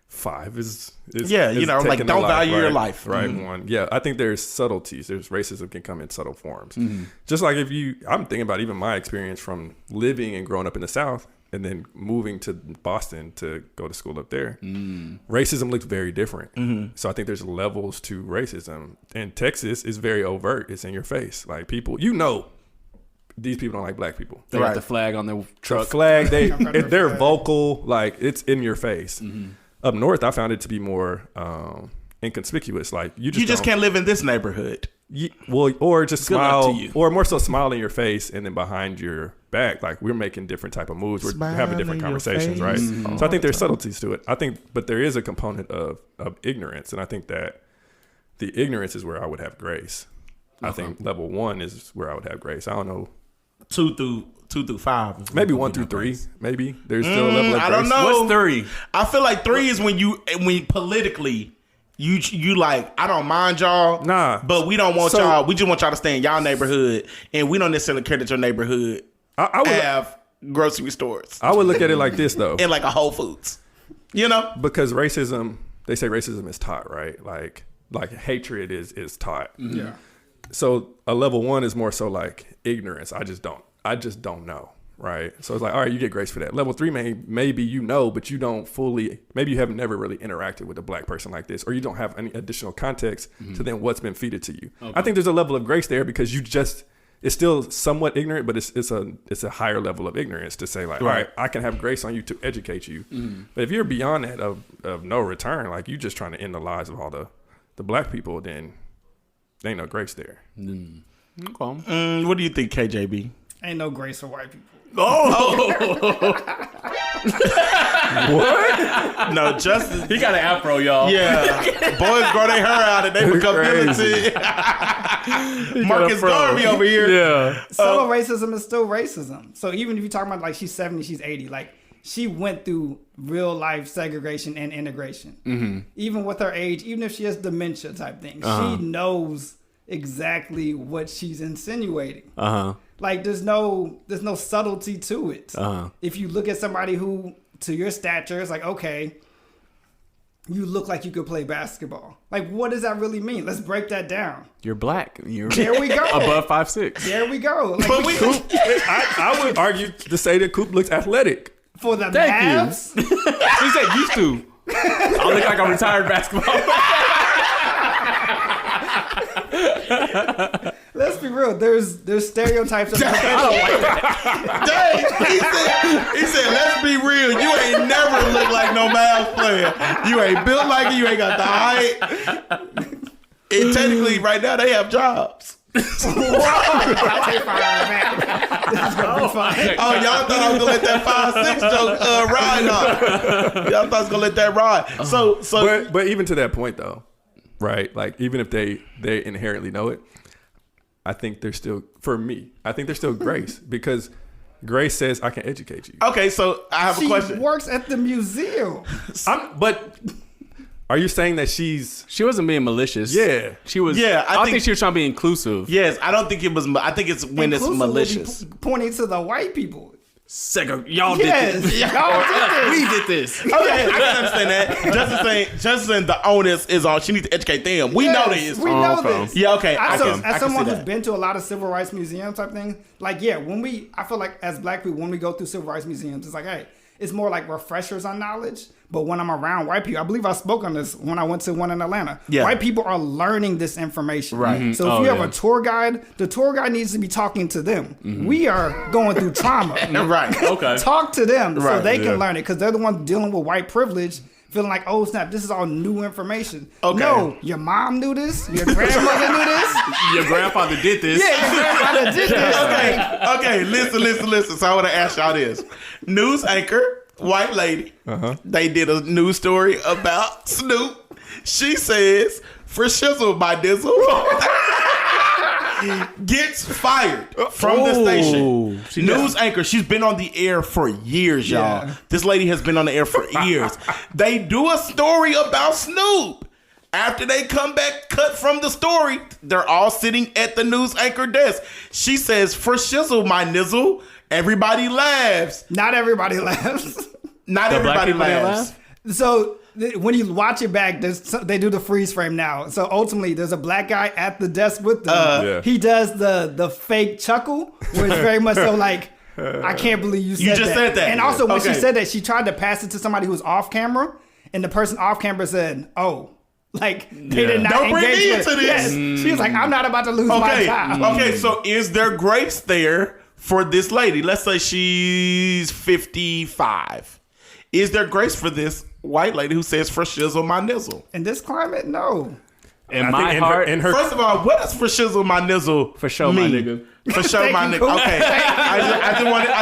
[SPEAKER 3] 5 is like
[SPEAKER 2] taking don't value your life.
[SPEAKER 3] Right. 1. Yeah. I think there's subtleties. There's racism can come in subtle forms. Just like I'm thinking about even my experience from living and growing up in the South and then moving to Boston to go to school up there. Racism looks very different. So I think there's levels to racism. And Texas is very overt. It's in your face. Like people, these people don't like black people.
[SPEAKER 1] They got the flag on their
[SPEAKER 3] The
[SPEAKER 1] truck.
[SPEAKER 3] flag, they're vocal, like it's in your face. Up north, I found it to be more inconspicuous. Like you just
[SPEAKER 2] can't live in this neighborhood.
[SPEAKER 3] Or just
[SPEAKER 1] Good luck
[SPEAKER 3] smile,
[SPEAKER 1] to you.
[SPEAKER 3] or more so smile in your face and then behind your back. Like we're making different type of moves. We're
[SPEAKER 2] Smile
[SPEAKER 3] having
[SPEAKER 2] in
[SPEAKER 3] different
[SPEAKER 2] your
[SPEAKER 3] conversations, right?
[SPEAKER 2] face
[SPEAKER 3] So I think there's subtleties to it. But there is a component of ignorance, and I think that the ignorance is where I would have grace. I think level 1 is where I would have grace. I don't know.
[SPEAKER 2] 2 through 5.
[SPEAKER 3] Maybe 1 through 3. Maybe there's still a level of grace.
[SPEAKER 2] I don't know.
[SPEAKER 1] What's 3?
[SPEAKER 2] I feel like 3 is when politically you like, I don't mind y'all.
[SPEAKER 3] Nah.
[SPEAKER 2] But we don't want y'all. We just want y'all to stay in y'all neighborhood, and we don't necessarily care that your neighborhood
[SPEAKER 3] I would
[SPEAKER 2] have grocery stores.
[SPEAKER 3] I would look at it like this though.
[SPEAKER 2] And like a Whole Foods. You know?
[SPEAKER 3] Because racism, they say racism is taught, right? Like hatred is taught.
[SPEAKER 4] Yeah.
[SPEAKER 3] So a level 1 is more so like ignorance. I just don't know, right? So it's like, all right, you get grace for that. Level 3 maybe you know, but you don't fully. Maybe you haven't never really interacted with a black person like this, or you don't have any additional context to then what's been fed to you. Okay. I think there's a level of grace there because it's still somewhat ignorant, but it's a higher level of ignorance to say like, all right, I can have grace on you to educate you. But if you're beyond that of no return, like you just trying to end the lives of all the black people, then there ain't no grace there.
[SPEAKER 1] Okay.
[SPEAKER 2] What do you think, KJB?
[SPEAKER 4] Ain't no grace for white people.
[SPEAKER 2] What? No, Justin.
[SPEAKER 1] He got an afro, y'all.
[SPEAKER 2] Yeah. Boys grow their hair out and they become militant. Marcus Garvey over here.
[SPEAKER 1] Yeah.
[SPEAKER 4] Subtle racism is still racism. So even if you're talking about like she's 70, she's 80, like she went through real life segregation and integration. Mm-hmm. Even with her age, even if she has dementia type thing, she knows exactly what she's insinuating. Like there's no subtlety to it. If you look at somebody who, to your stature, it's like, okay, you look like you could play basketball. Like, what does that really mean? Let's break that down.
[SPEAKER 1] You're black.
[SPEAKER 4] There we go.
[SPEAKER 1] Above 5'6".
[SPEAKER 4] There we go. Like,
[SPEAKER 2] But
[SPEAKER 3] Coop, I would argue to say that Coop looks athletic.
[SPEAKER 4] for the
[SPEAKER 1] Thank
[SPEAKER 4] Mavs,
[SPEAKER 1] He said used to. I look like a retired basketball player.
[SPEAKER 4] let's be real. There's stereotypes.
[SPEAKER 1] I don't like that.
[SPEAKER 2] Dang, he said, let's be real. You ain't never looked like no Mavs player. You ain't built like it. You ain't got the height. And technically, right now, they have jobs.
[SPEAKER 4] I'll take fire on that. This is gonna be fine.
[SPEAKER 2] Oh, y'all thought I was gonna let that 5'6" joke ride on. Y'all thought I was gonna let that ride. So
[SPEAKER 3] But even to that point though, right? Like even if they inherently know it, I think there's still, for me, I think there's still grace because grace says I can educate you.
[SPEAKER 2] okay, so I have a
[SPEAKER 4] She
[SPEAKER 2] question.
[SPEAKER 4] works at the museum.
[SPEAKER 3] But are you saying that she's?
[SPEAKER 1] She wasn't being malicious.
[SPEAKER 3] Yeah.
[SPEAKER 1] She was.
[SPEAKER 2] Yeah,
[SPEAKER 1] I think she was trying to be inclusive.
[SPEAKER 2] Yes, I don't think it was. I think it's when it's
[SPEAKER 4] Inclusive would be
[SPEAKER 2] malicious.
[SPEAKER 4] pointing to the white people.
[SPEAKER 1] Y'all
[SPEAKER 4] Yes,
[SPEAKER 1] did this.
[SPEAKER 4] y'all did
[SPEAKER 1] We
[SPEAKER 4] this.
[SPEAKER 1] did this.
[SPEAKER 2] Okay, I can understand that. Justin, the onus is on. She needs to educate them. We know this.
[SPEAKER 4] We know
[SPEAKER 1] Okay.
[SPEAKER 4] this.
[SPEAKER 2] Yeah, okay. I
[SPEAKER 4] As
[SPEAKER 2] can
[SPEAKER 4] someone
[SPEAKER 2] see
[SPEAKER 4] who's
[SPEAKER 2] that.
[SPEAKER 4] been to a lot of civil rights museum type thing, like I feel like as black people, when we go through civil rights museums, it's like, hey, it's more like refreshers on knowledge. But when I'm around white people, I believe I spoke on this when I went to one in Atlanta.
[SPEAKER 2] Yeah.
[SPEAKER 4] White people are learning this information.
[SPEAKER 2] Right. Mhm.
[SPEAKER 4] So if you have a tour guide, the tour guide needs to be talking to them. We are going through trauma.
[SPEAKER 2] Right.
[SPEAKER 1] Okay.
[SPEAKER 4] Talk to them so
[SPEAKER 2] Right,
[SPEAKER 4] they
[SPEAKER 3] yeah.
[SPEAKER 4] can learn it because they're the ones dealing with white privilege. Feeling like, oh snap, this is all new information.
[SPEAKER 2] Okay.
[SPEAKER 4] No, your mom knew this, your grandmother knew this.
[SPEAKER 1] Your grandfather did this.
[SPEAKER 4] Yeah, your grandmother did this.
[SPEAKER 2] Okay. Listen. So I want to ask y'all this: news anchor, white lady. They did a news story about Snoop. She says, "For shizzle, my dizzle." Gets fired from the station.
[SPEAKER 1] She
[SPEAKER 2] News anchor. She's been on the air for years, y'all.
[SPEAKER 4] Yeah.
[SPEAKER 2] This lady has been on the air for years. They do a story about Snoop. After they come back, cut from the story, they're all sitting at the news anchor desk. She says, "For shizzle, my nizzle." Everybody laughs.
[SPEAKER 4] Not everybody laughs.
[SPEAKER 2] Not
[SPEAKER 1] The black
[SPEAKER 2] everybody
[SPEAKER 1] people didn't
[SPEAKER 2] laughs.
[SPEAKER 4] So when you watch it back, they do the freeze frame now. So ultimately, there's a black guy at the desk with them.
[SPEAKER 3] Yeah.
[SPEAKER 4] He does the fake chuckle, where it's very much so like, I can't believe you said
[SPEAKER 2] just said that.
[SPEAKER 4] And also when she
[SPEAKER 2] Okay.
[SPEAKER 4] said that, she tried to pass it to somebody who was off camera, and the person off camera said, "Oh." Like they did not
[SPEAKER 2] Don't bring
[SPEAKER 4] engage
[SPEAKER 2] me
[SPEAKER 4] with
[SPEAKER 2] into this.
[SPEAKER 4] Yes. She was like, "I'm not about to lose my
[SPEAKER 2] Okay.
[SPEAKER 4] job."
[SPEAKER 2] Okay, so is there grace there for this lady? Let's say she's 55. Is there grace for this white lady who says, "For shizzle, my nizzle"?
[SPEAKER 4] In this climate, no.
[SPEAKER 1] In my heart,
[SPEAKER 2] First of all, what does for shizzle my nizzle
[SPEAKER 1] for sure,
[SPEAKER 2] mean?
[SPEAKER 1] my nigga.
[SPEAKER 2] For sure, my nigga. Okay, I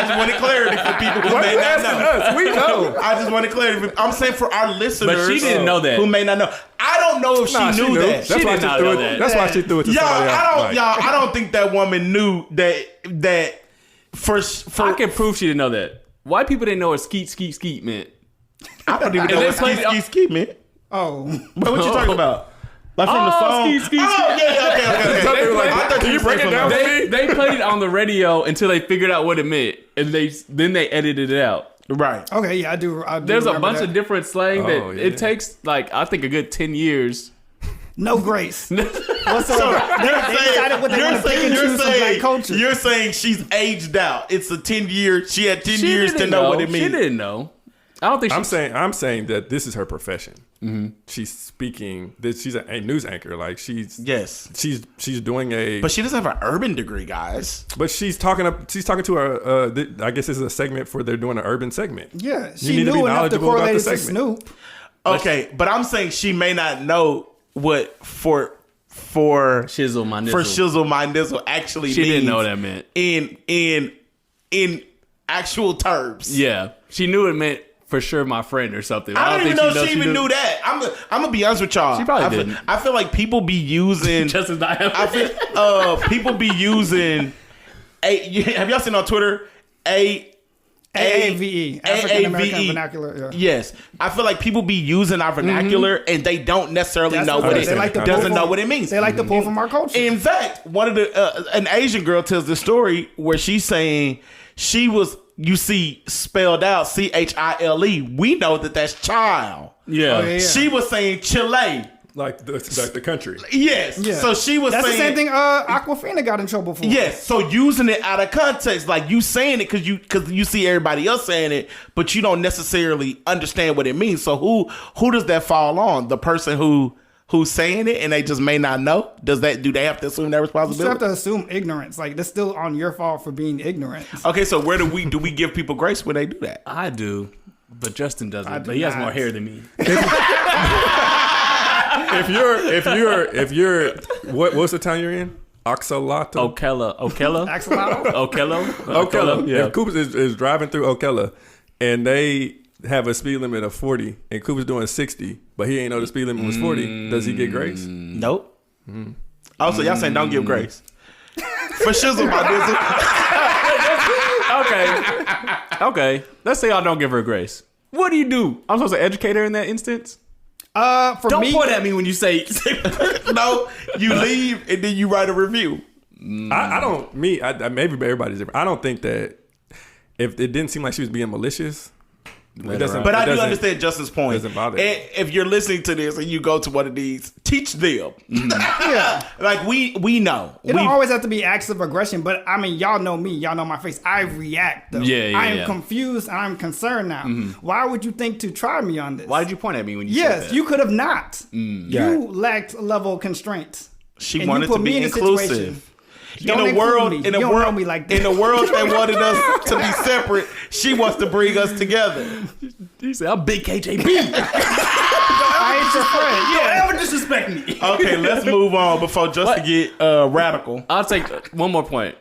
[SPEAKER 2] just wanted clarity for people who may not know.
[SPEAKER 3] We know.
[SPEAKER 2] I just wanted clarity. I'm saying for our listeners,
[SPEAKER 1] But she didn't know that.
[SPEAKER 2] who may not know. I don't know if she knew that.
[SPEAKER 3] That's why she threw it. That's why she threw it to somebody else.
[SPEAKER 2] I don't think that woman knew that. For
[SPEAKER 1] I can prove she didn't know that. White people didn't know what skeet meant.
[SPEAKER 2] I don't even know what ski man.
[SPEAKER 4] Oh,
[SPEAKER 2] What you talking about? Like from the song?
[SPEAKER 1] Ski.
[SPEAKER 2] Oh, yeah, okay.
[SPEAKER 3] They were like,
[SPEAKER 2] I thought
[SPEAKER 3] can you break it down for me?
[SPEAKER 1] They played it on the radio until they figured out what it meant, and then they edited it out.
[SPEAKER 2] Right.
[SPEAKER 4] okay, yeah, I do.
[SPEAKER 1] There's a bunch
[SPEAKER 4] that.
[SPEAKER 1] of different slang that
[SPEAKER 3] Oh, yeah.
[SPEAKER 1] it takes like I think a good 10 years.
[SPEAKER 4] No grace whatsoever. They decided what they want to pick and choose from black culture.
[SPEAKER 2] You're saying she's aged out. It's a 10-year. She had 10 years to
[SPEAKER 1] didn't
[SPEAKER 2] know what it means.
[SPEAKER 1] She didn't know. I don't think
[SPEAKER 3] I'm saying that this is her profession. Mm-hmm. She's speaking. She's a news anchor. Like she's doing a.
[SPEAKER 2] But she doesn't have an urban degree, guys.
[SPEAKER 3] But she's talking to her. I guess this is a segment for they're doing an urban segment.
[SPEAKER 4] Yeah,
[SPEAKER 3] You
[SPEAKER 4] she
[SPEAKER 3] need to be
[SPEAKER 4] knew enough to
[SPEAKER 3] knowledgeable about
[SPEAKER 4] correlate
[SPEAKER 3] the
[SPEAKER 4] it to
[SPEAKER 3] segment.
[SPEAKER 4] Snoop.
[SPEAKER 2] Okay, but I'm saying she may not know what for
[SPEAKER 1] shizzle my nizzle.
[SPEAKER 2] for shizzle my nizzle actually
[SPEAKER 1] She
[SPEAKER 2] means
[SPEAKER 1] didn't know what that meant.
[SPEAKER 2] in actual terms.
[SPEAKER 1] Yeah, she knew it meant for sure my friend or something.
[SPEAKER 2] I don't even know she even knew that. I'm gonna be honest with y'all.
[SPEAKER 1] She probably didn't.
[SPEAKER 2] I feel like people be using.
[SPEAKER 1] Just as I have.
[SPEAKER 2] I feel people be using. Have y'all seen on Twitter?
[SPEAKER 4] AAVE, African American
[SPEAKER 2] AAVE.
[SPEAKER 4] vernacular. Yeah.
[SPEAKER 2] Yes, I feel like people be using our vernacular and they don't necessarily
[SPEAKER 4] That's
[SPEAKER 2] know
[SPEAKER 4] what
[SPEAKER 2] what
[SPEAKER 4] they
[SPEAKER 2] it
[SPEAKER 4] say. They like to
[SPEAKER 2] doesn't
[SPEAKER 4] pull
[SPEAKER 2] know
[SPEAKER 4] from-
[SPEAKER 2] what it means.
[SPEAKER 4] They like to pull from our culture.
[SPEAKER 2] In fact, one of the an Asian girl tells the story where she's saying she was spelled out CHILE. We know that that's child.
[SPEAKER 1] Yeah.
[SPEAKER 4] Oh, yeah.
[SPEAKER 2] She was saying Chile.
[SPEAKER 3] Like the country.
[SPEAKER 2] Yes.
[SPEAKER 4] Yeah.
[SPEAKER 2] So she was
[SPEAKER 4] That's
[SPEAKER 2] saying
[SPEAKER 4] the same thing Aquafina got in trouble for.
[SPEAKER 2] Yes, so using it out of context, like you saying it because you see everybody else saying it, but you don't necessarily understand what it means. So who does that fall on? The person who's saying it and they just may not know? Do they have to assume that
[SPEAKER 4] You still have
[SPEAKER 2] responsibility?
[SPEAKER 4] to assume ignorance. Like, that's still on your fault for being ignorant.
[SPEAKER 2] Okay, so where do we give people grace when they do that?
[SPEAKER 1] I do, but Justin doesn't.
[SPEAKER 4] do
[SPEAKER 1] But he has
[SPEAKER 4] not.
[SPEAKER 1] more hair than me.
[SPEAKER 3] If you're what's the town you're in? Oxalato.
[SPEAKER 1] Ocala.
[SPEAKER 4] Axolotl?
[SPEAKER 3] Ocala.
[SPEAKER 1] Yeah.
[SPEAKER 3] If Coop is driving through Ocala and they have a speed limit of 40 and Coop is doing 60, but he ain't know the speed limit was 40, does he get grace?
[SPEAKER 2] Nope. Also, y'all saying don't give grace. For shizzle, my dizzle.
[SPEAKER 1] Okay. Let's say I don't give her grace. What do you do? I'm supposed to educate her in that instance?
[SPEAKER 4] For
[SPEAKER 1] Don't
[SPEAKER 4] me,
[SPEAKER 1] point at me when you say.
[SPEAKER 2] No, you leave and then you write a review.
[SPEAKER 3] I don't. Maybe everybody's different. I don't think that if it didn't seem like she was being malicious. It doesn't.
[SPEAKER 2] But I do
[SPEAKER 3] doesn't-
[SPEAKER 2] understand Justin's point.
[SPEAKER 3] doesn't bother me.
[SPEAKER 2] And if you're listening to this and you go to one of these, teach them.
[SPEAKER 4] yeah.
[SPEAKER 2] Like we know.
[SPEAKER 4] It don't always have to be acts of aggression, but I mean, y'all know me. Y'all know my face. I react, though.
[SPEAKER 1] Yeah,
[SPEAKER 4] I am
[SPEAKER 1] yeah.
[SPEAKER 4] confused and I'm concerned now. Why would you think to try me on this?
[SPEAKER 1] Why did you point at me when you said
[SPEAKER 4] Yes,
[SPEAKER 1] that?
[SPEAKER 4] you could have not.
[SPEAKER 2] Yeah.
[SPEAKER 4] You lacked a level of constraints.
[SPEAKER 2] She
[SPEAKER 4] And
[SPEAKER 2] wanted
[SPEAKER 4] you put
[SPEAKER 2] to
[SPEAKER 4] me
[SPEAKER 2] be
[SPEAKER 4] in a
[SPEAKER 2] inclusive.
[SPEAKER 4] situation.
[SPEAKER 2] In
[SPEAKER 4] Don't
[SPEAKER 2] a
[SPEAKER 4] include
[SPEAKER 2] world,
[SPEAKER 4] me.
[SPEAKER 2] in
[SPEAKER 4] You
[SPEAKER 2] a
[SPEAKER 4] don't
[SPEAKER 2] world,
[SPEAKER 4] know me like that.
[SPEAKER 2] in a world that wanted us to be separate, she wants to bring us together.
[SPEAKER 1] You said I'm Big KJB.
[SPEAKER 4] I ain't your friend.
[SPEAKER 1] Don't ever disrespect me.
[SPEAKER 2] Okay, let's move on before Justin get radical.
[SPEAKER 1] I'll take one more point.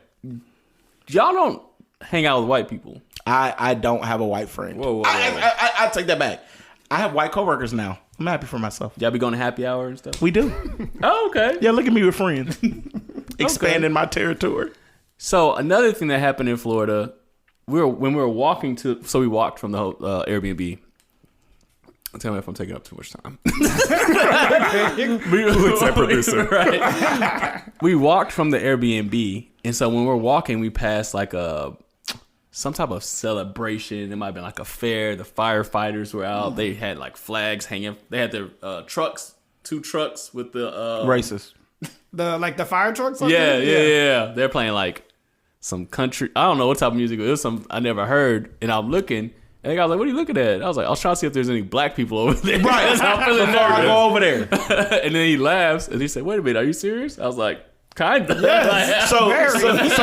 [SPEAKER 1] Y'all don't hang out with white people.
[SPEAKER 2] I don't have a white friend.
[SPEAKER 3] Whoa.
[SPEAKER 2] I take that back. I have white coworkers now. I'm happy for myself.
[SPEAKER 1] Y'all be going to happy hour and stuff.
[SPEAKER 2] We do.
[SPEAKER 1] Oh, okay.
[SPEAKER 2] Yeah, look at me with friends. Expanding my territory.
[SPEAKER 1] So another thing that happened in Florida, we walked from the whole, Airbnb. Tell me if I'm taking up too much time.
[SPEAKER 3] Looks like producer.
[SPEAKER 1] Right. We walked from the Airbnb, and so when we're walking, we passed like some type of celebration. It might have been like a fair. The firefighters were out. They had like flags hanging. They had their trucks, 2 trucks with the
[SPEAKER 2] Racist.
[SPEAKER 4] The fire trucks?
[SPEAKER 1] Yeah. They're playing like some country. I don't know what type of music. It was some I never heard. And I'm looking, and the guy was like, "What are you looking at?" I was like, "I was trying to see if there's any black people over there."
[SPEAKER 2] Right.
[SPEAKER 1] So I'm feeling
[SPEAKER 2] Before I
[SPEAKER 1] nervous.
[SPEAKER 2] go over there.
[SPEAKER 1] And then he laughs, and he said, "Wait a minute, are you serious?" I was like, "Kinda."
[SPEAKER 2] So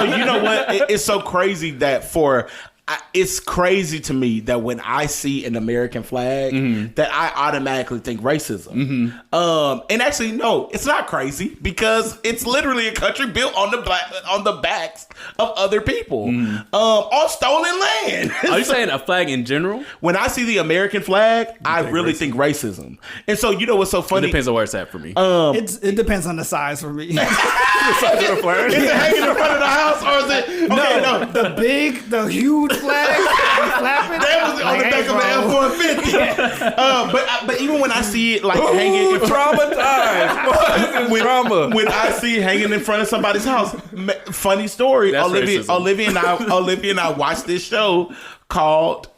[SPEAKER 2] you know what? It's so crazy that for it's crazy to me that when I see an American flag, that I automatically think racism. And actually, no, it's not crazy because it's literally a country built on the backs of other people on stolen land.
[SPEAKER 1] Are you saying a flag in general?
[SPEAKER 2] When I see the American flag, I really think racism. And so, you know what's so
[SPEAKER 1] It
[SPEAKER 2] funny?
[SPEAKER 1] depends on where it's at for me.
[SPEAKER 4] It depends on the size for me.
[SPEAKER 2] Is it hanging in front of the house or is it? Okay, no.
[SPEAKER 4] The huge flag, flapping.
[SPEAKER 2] That was on the back of an F-150. But even when I see it like hanging in front,
[SPEAKER 3] traumatized.
[SPEAKER 2] when I see it hanging in front of somebody's house, funny story.
[SPEAKER 1] That's
[SPEAKER 2] Olivia and I watched this show called.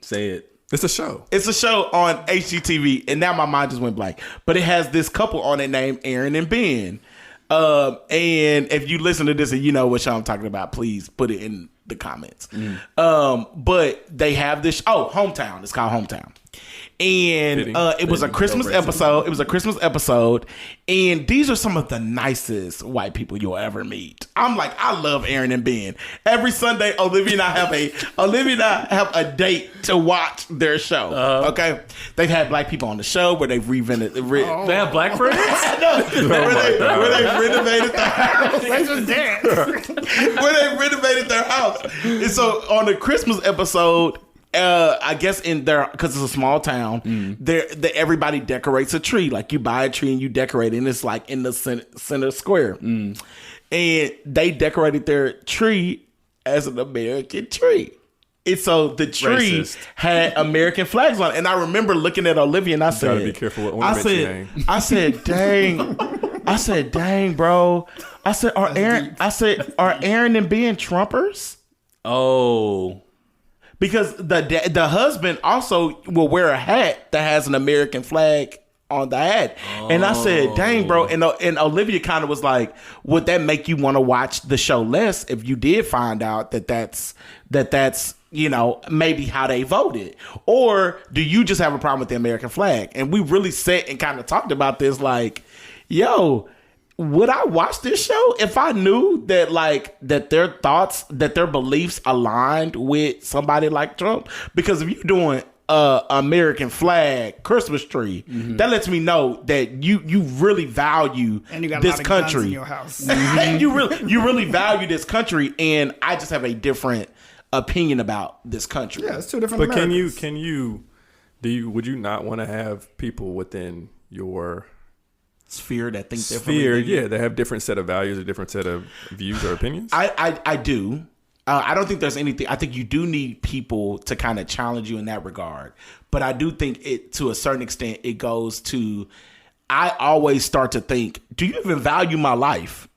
[SPEAKER 1] Say it.
[SPEAKER 3] It's a show.
[SPEAKER 2] It's a show on HGTV, and now my mind just went blank. But it has this couple on it named Aaron and Ben. And if you listen to this and you know what show I'm talking about, please put it in the comments. But they have this. Hometown. It's called Hometown. And it was a Christmas episode. It was a Christmas episode, and these are some of the nicest white people you'll ever meet. I'm like, I love Aaron and Ben. Every Sunday, Olivia and I have a date to watch their show. Okay, they've had black people on the show where they've reinvented.
[SPEAKER 1] They have black friends?
[SPEAKER 2] Where they renovated the house.
[SPEAKER 4] They just dance.
[SPEAKER 2] Where they renovated their house. And so on the Christmas episode. I guess because it's a small town, everybody decorates a tree. Like you buy a tree and you decorate it, and it's like in the center square. And they decorated their tree as an American tree. And so the tree had American flags on it. And I remember looking at Olivia and I said,
[SPEAKER 3] gotta be careful what ornaments you hang.
[SPEAKER 2] I said, dang. I said, dang, bro. I said, are Aaron and Ben Trumpers?
[SPEAKER 1] Oh.
[SPEAKER 2] Because the husband also will wear a hat that has an American flag on the hat. And I said, dang, bro. And Olivia kind of was like, would that make you want to watch the show less if you did find out that's you know, maybe how they voted? Or do you just have a problem with the American flag? And we really sat and kind of talked about this like, yo, would I watch this show if I knew that their thoughts, that their beliefs aligned with somebody like Trump? Because if you're doing American flag Christmas tree, that lets me know that you really value
[SPEAKER 4] and you got
[SPEAKER 2] this
[SPEAKER 4] a lot of
[SPEAKER 2] country
[SPEAKER 4] guns in your house.
[SPEAKER 2] you really value this country, and I just have a different opinion about this country.
[SPEAKER 4] Yeah, it's two different.
[SPEAKER 3] But
[SPEAKER 4] Americans.
[SPEAKER 3] would you not want to have people within your
[SPEAKER 2] sphere that think differently?
[SPEAKER 3] They have different set of values, a different set of views or opinions?
[SPEAKER 2] I do. I don't think there's anything. I think you do need people to kind of challenge you in that regard. But I do think it, to a certain extent, it goes to, I always start to think, do you even value my life?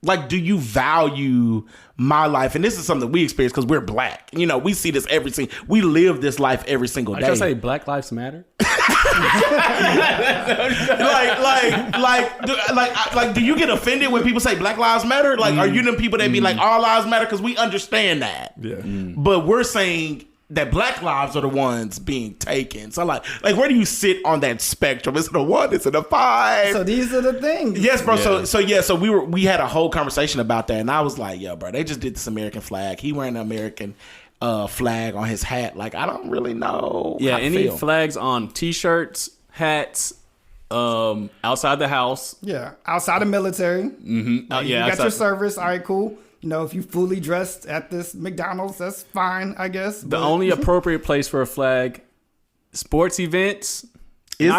[SPEAKER 2] Like, do you value my life? And this is something we experience because we're black. You know, we see this we live this life every single day.
[SPEAKER 1] I just say Black Lives Matter.
[SPEAKER 2] Do you get offended when people say Black Lives Matter? Like, are you them people that be like, all lives matter? Because we understand that.
[SPEAKER 3] Yeah.
[SPEAKER 2] But we're saying that black lives are the ones being taken. So like where do you sit on that spectrum? Is it a 1? Is it a 5?
[SPEAKER 4] So these are the things.
[SPEAKER 2] Yes, bro. Yeah. So we had a whole conversation about that, and I was like, yo, bro, they just did this American flag. He wearing an American flag on his hat. Like, I don't really know.
[SPEAKER 1] Yeah, any flags on T-shirts, hats, outside the house.
[SPEAKER 4] Yeah, outside the military.
[SPEAKER 1] Mm-hmm.
[SPEAKER 4] You got your service. All right, cool. You know, if you fully dressed at this McDonald's, that's fine, I guess.
[SPEAKER 1] The only appropriate place for a flag, sports events.
[SPEAKER 2] Is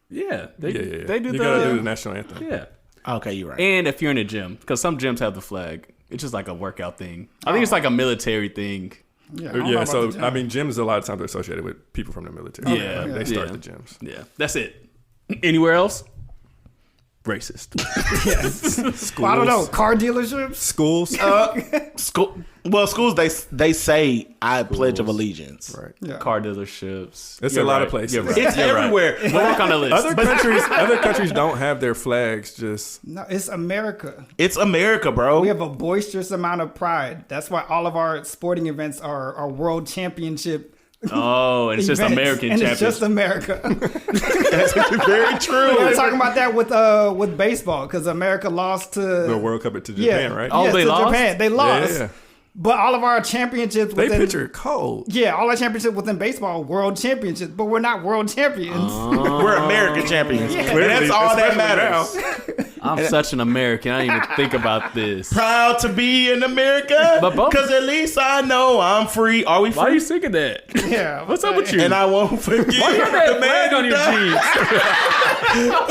[SPEAKER 1] Yeah, they do
[SPEAKER 3] You gotta do the national anthem.
[SPEAKER 1] Yeah.
[SPEAKER 2] Okay, you're right.
[SPEAKER 1] And if you're in a gym, because some gyms have the flag, it's just like a workout thing. I think it's like a military thing.
[SPEAKER 3] Yeah, so I mean, gyms a lot of times are associated with people from the military.
[SPEAKER 1] Yeah.
[SPEAKER 3] They start the gyms.
[SPEAKER 1] Yeah, that's it. Anywhere else? Racist.
[SPEAKER 4] Yes. Well, I don't know. Car dealerships?
[SPEAKER 3] Schools?
[SPEAKER 2] Schools, they say I pledge of allegiance.
[SPEAKER 3] Right.
[SPEAKER 4] Yeah.
[SPEAKER 1] Car dealerships.
[SPEAKER 3] It's a lot of places.
[SPEAKER 1] You're right.
[SPEAKER 2] It's everywhere.
[SPEAKER 1] Right. We'll work on the list.
[SPEAKER 3] Other countries don't have their flags just...
[SPEAKER 4] No, it's America.
[SPEAKER 2] It's America, bro.
[SPEAKER 4] We have a boisterous amount of pride. That's why all of our sporting events are world championship.
[SPEAKER 1] Oh, and it's just American
[SPEAKER 4] and
[SPEAKER 1] championship.
[SPEAKER 4] It's just America.
[SPEAKER 2] That's very true.
[SPEAKER 4] We were talking about that with baseball because America lost to
[SPEAKER 3] the World Cup to Japan, right?
[SPEAKER 1] Oh, they lost?
[SPEAKER 4] Japan. They lost.
[SPEAKER 3] Yeah.
[SPEAKER 4] But all of our championships
[SPEAKER 3] They
[SPEAKER 4] within,
[SPEAKER 3] picture cold.
[SPEAKER 4] yeah, all our championships within baseball, world championships, but we're not world champions.
[SPEAKER 2] We're American champions.
[SPEAKER 4] Yeah.
[SPEAKER 2] And that's all that
[SPEAKER 3] Especially
[SPEAKER 2] matters.
[SPEAKER 1] I'm such an American. I didn't even think about this.
[SPEAKER 2] Proud to be in America.
[SPEAKER 1] But both-
[SPEAKER 2] Because at least I know I'm free. Are we free?
[SPEAKER 1] Why are you singing that?
[SPEAKER 4] Yeah,
[SPEAKER 1] What's up with you?
[SPEAKER 2] And I won't forget
[SPEAKER 1] Why you got that
[SPEAKER 2] the man
[SPEAKER 1] flag on
[SPEAKER 2] who
[SPEAKER 1] your
[SPEAKER 2] died,
[SPEAKER 1] jeans?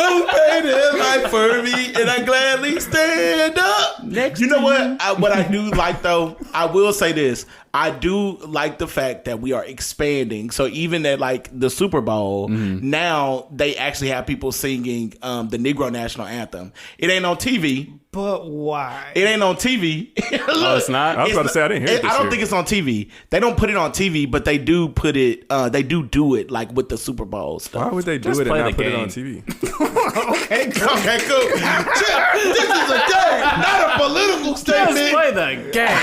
[SPEAKER 2] who paid his life for me, and I gladly stand up.
[SPEAKER 1] Next
[SPEAKER 2] You know
[SPEAKER 1] to
[SPEAKER 2] what? What I do like, though, I will say this. I do like the fact that we are expanding. So even at like the Super Bowl, now they actually have people singing the Negro National Anthem. It ain't on TV.
[SPEAKER 4] but why?
[SPEAKER 2] It ain't on TV.
[SPEAKER 1] Oh, it's not?
[SPEAKER 3] I was about to say, I didn't hear it this
[SPEAKER 2] I don't
[SPEAKER 3] year.
[SPEAKER 2] think it's on TV. They don't put it on TV, but they do put it. They do it like with the Super Bowl stuff.
[SPEAKER 3] Why would they do
[SPEAKER 1] Just
[SPEAKER 3] it and
[SPEAKER 1] play
[SPEAKER 3] not
[SPEAKER 1] the
[SPEAKER 3] put it
[SPEAKER 1] game.
[SPEAKER 3] on TV?
[SPEAKER 4] Okay, cool.
[SPEAKER 2] Okay, cool. This is a game, not a political
[SPEAKER 1] Just
[SPEAKER 2] statement.
[SPEAKER 1] play the game.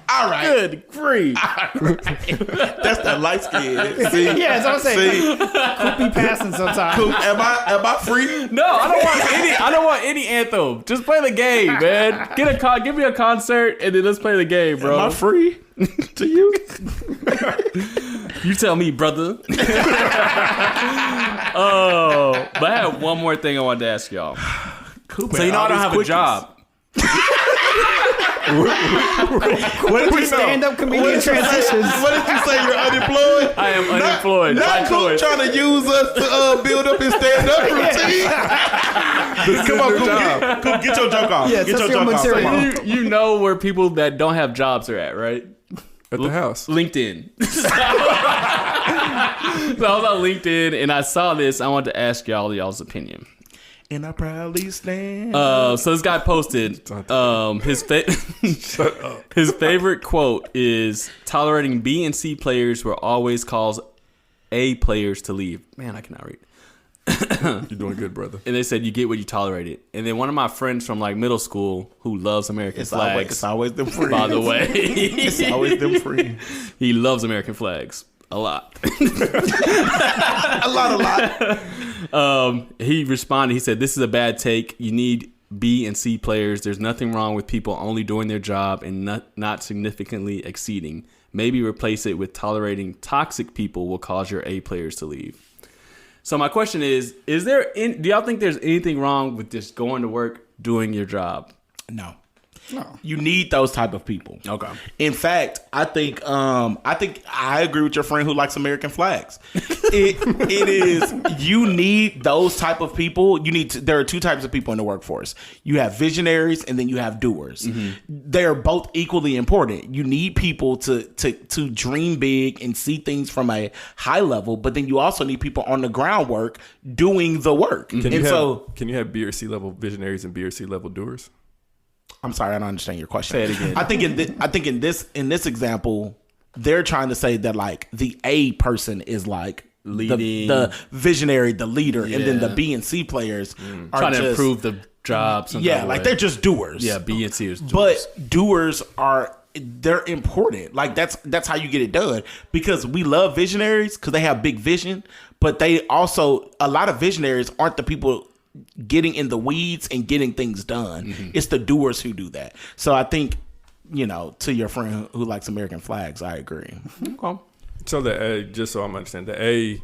[SPEAKER 2] All right.
[SPEAKER 1] Good grief.
[SPEAKER 2] That's that light skin. See?
[SPEAKER 4] Yeah, that's what I'm saying.
[SPEAKER 2] See?
[SPEAKER 4] Coop be passing sometimes.
[SPEAKER 2] Cool. Am I free?
[SPEAKER 1] No, I don't want any anthem. Just play the game, man. Give me a concert and then let's play the game, bro.
[SPEAKER 2] Am I free? To you?
[SPEAKER 1] You tell me, brother. Oh, but I have one more thing I wanted to ask y'all.
[SPEAKER 2] Cool,
[SPEAKER 1] So you know I don't have a job.
[SPEAKER 2] What did you say?
[SPEAKER 4] Stand-up comedian transitions.
[SPEAKER 2] What did you say? You're unemployed?
[SPEAKER 1] I am unemployed.
[SPEAKER 2] Not
[SPEAKER 1] by
[SPEAKER 2] Coop
[SPEAKER 1] choice.
[SPEAKER 2] trying to use us to build up his stand-up routine. Come on, Coop, get your joke off.
[SPEAKER 4] Yeah,
[SPEAKER 2] Get your
[SPEAKER 4] test your
[SPEAKER 2] joke off. Come
[SPEAKER 4] material.
[SPEAKER 2] on.
[SPEAKER 1] You know where people that don't have jobs are at, right?
[SPEAKER 3] At the house.
[SPEAKER 1] LinkedIn. So I was on LinkedIn and I saw this. I wanted to ask y'all's opinion.
[SPEAKER 2] And I proudly stand.
[SPEAKER 1] So this guy posted his favorite quote is tolerating B and C players will always cause A players to leave. Man, I cannot read.
[SPEAKER 3] You're doing good, brother.
[SPEAKER 1] And they said you get what you tolerated. And then one of my friends from like middle school who loves American flags.
[SPEAKER 2] It's always them friends.
[SPEAKER 1] By the way,
[SPEAKER 2] It's always them friends.
[SPEAKER 1] he loves American flags a lot.
[SPEAKER 2] A lot.
[SPEAKER 1] He responded. He said, "This is a bad take. You need B and C players. There's nothing wrong with people only doing their job and not significantly exceeding. Maybe replace it with tolerating toxic people will cause your A players to leave." So my question is do y'all think there's anything wrong with just going to work, doing your job?
[SPEAKER 2] No.
[SPEAKER 4] No.
[SPEAKER 2] You need those type of people.
[SPEAKER 1] Okay.
[SPEAKER 2] In fact, I think I agree with your friend who likes American flags. It is you need those type of people. There are two types of people in the workforce. You have visionaries and then you have doers.
[SPEAKER 1] Mm-hmm.
[SPEAKER 2] They're both equally important. You need people to dream big and see things from a high level, but then you also need people on the groundwork doing the work.
[SPEAKER 3] Can you have B or C level visionaries and B or C level doers?
[SPEAKER 2] I'm sorry, I don't understand your question.
[SPEAKER 1] Say it again.
[SPEAKER 2] I think in this example, they're trying to say that like the A person is like
[SPEAKER 1] Leading.
[SPEAKER 2] the visionary, the leader, and then the
[SPEAKER 1] Yeah.
[SPEAKER 2] B and C players are
[SPEAKER 1] Trying
[SPEAKER 2] just,
[SPEAKER 1] to improve the job. some
[SPEAKER 2] Yeah,
[SPEAKER 1] kind of
[SPEAKER 2] like
[SPEAKER 1] way.
[SPEAKER 2] they're just doers.
[SPEAKER 1] Yeah, B and C is
[SPEAKER 2] But doers they're important. Like that's how you get it done, because we love visionaries because they have big vision, but they also, a lot of visionaries aren't the people getting in the weeds and getting things done. It's the doers who do that. So I think, to your friend who likes American flags, I agree.
[SPEAKER 1] Okay.
[SPEAKER 3] So the A, just so I'm understanding, the A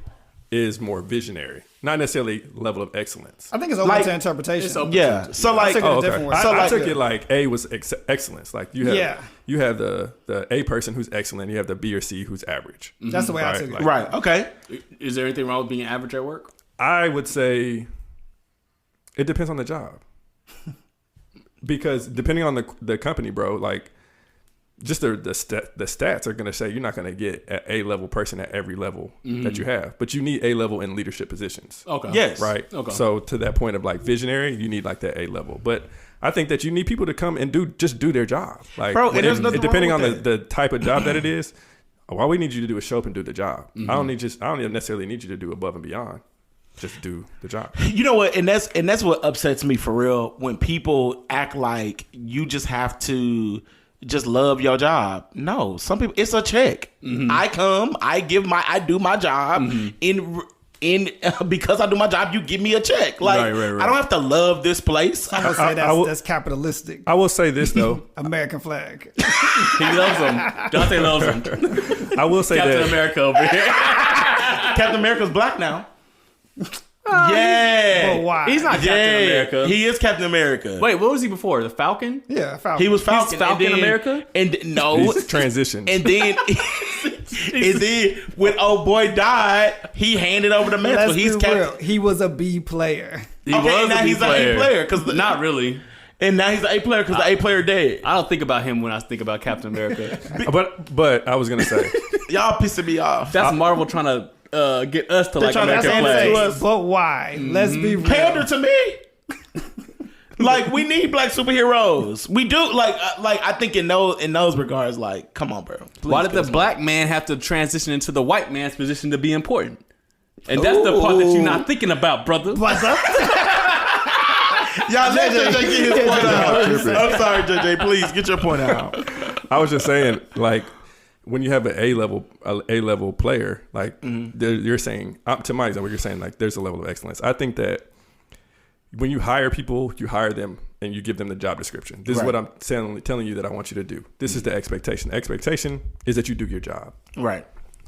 [SPEAKER 3] is more visionary, not necessarily level of excellence.
[SPEAKER 4] I think it's open
[SPEAKER 2] Like-
[SPEAKER 4] to interpretation.
[SPEAKER 1] It's open.
[SPEAKER 2] Yeah. So like,
[SPEAKER 4] took it a different way.
[SPEAKER 3] I
[SPEAKER 2] like-
[SPEAKER 3] took it like A was excellence. Like you have
[SPEAKER 4] Yeah.
[SPEAKER 3] the A person who's excellent. You have the B or C who's average.
[SPEAKER 4] That's the way I
[SPEAKER 3] Right,
[SPEAKER 4] took it.
[SPEAKER 3] like-
[SPEAKER 2] right. Okay.
[SPEAKER 1] Is there anything wrong with being average at work?
[SPEAKER 3] I would say it depends on the job. Because depending on the company, bro, like just the stats are going to say you're not going to get an A level person at every level that you have, but you need A level in leadership positions.
[SPEAKER 1] Okay.
[SPEAKER 2] Yes.
[SPEAKER 3] Right.
[SPEAKER 1] Okay.
[SPEAKER 3] So to that point of like visionary, you need like that A level. But I think that you need people to come and do their job. Like,
[SPEAKER 2] Bro, and there's nothing
[SPEAKER 3] depending
[SPEAKER 2] wrong
[SPEAKER 3] on
[SPEAKER 2] with
[SPEAKER 3] the type of job that it is, all we need you to do is show up and do the job. I don't necessarily need you to do above and beyond. Just do the job.
[SPEAKER 2] You know what? And that's what upsets me for real, when people act like you just have to just love your job. No, some people, it's a check. I come, I do my job. because I do my job, you give me a check. Like
[SPEAKER 3] Right.
[SPEAKER 2] I don't have to love this place.
[SPEAKER 4] I'm gonna say that's capitalistic.
[SPEAKER 3] I will say this though.
[SPEAKER 4] American flag.
[SPEAKER 1] He loves him. Dontae loves him.
[SPEAKER 3] I will say
[SPEAKER 1] Captain
[SPEAKER 3] that
[SPEAKER 1] America over here.
[SPEAKER 2] Captain America's black now. Yeah.
[SPEAKER 4] But why?
[SPEAKER 1] He's not Captain America.
[SPEAKER 2] He is Captain America.
[SPEAKER 1] Wait, what was he before? The Falcon?
[SPEAKER 4] Yeah, Falcon.
[SPEAKER 2] He was Falcon.
[SPEAKER 1] Falcon
[SPEAKER 2] and then,
[SPEAKER 1] America?
[SPEAKER 2] And no.
[SPEAKER 3] he's transitioned.
[SPEAKER 2] And then, when old boy died, he handed over the mantle.
[SPEAKER 4] Let's
[SPEAKER 2] He's
[SPEAKER 4] be
[SPEAKER 2] Captain.
[SPEAKER 4] real. He was a B player.
[SPEAKER 1] He
[SPEAKER 2] Okay,
[SPEAKER 1] was
[SPEAKER 2] now
[SPEAKER 1] a B
[SPEAKER 2] he's an A player, 'cause
[SPEAKER 1] not really.
[SPEAKER 2] And now he's an A player because the A player dead.
[SPEAKER 1] I don't think about him when I think about Captain America.
[SPEAKER 3] But I was gonna say
[SPEAKER 2] Y'all pissing me off.
[SPEAKER 1] That's Marvel trying to get us to like
[SPEAKER 2] trying to
[SPEAKER 1] American
[SPEAKER 2] pander to
[SPEAKER 1] flag.
[SPEAKER 2] us.
[SPEAKER 4] But why? Let's be real.
[SPEAKER 2] Pander to me. Like we need black superheroes. We do like I think in those regards. Like, come on, bro. Please
[SPEAKER 1] Why did the
[SPEAKER 2] piss me
[SPEAKER 1] black man have to transition into the white man's position to be important? And that's the part that you're not thinking about, brother.
[SPEAKER 4] What's up?
[SPEAKER 2] Y'all let JJ get his point out. I'm sorry, JJ. Please get your point out.
[SPEAKER 3] I was just saying, like, when you have an A level player, like you're saying, to my example, you're saying like there's a level of excellence. I think that when you hire people, you hire them and you give them the job description. This is what I'm telling you that I want you to do. This is the expectation. The expectation is that you do your job.
[SPEAKER 2] Right.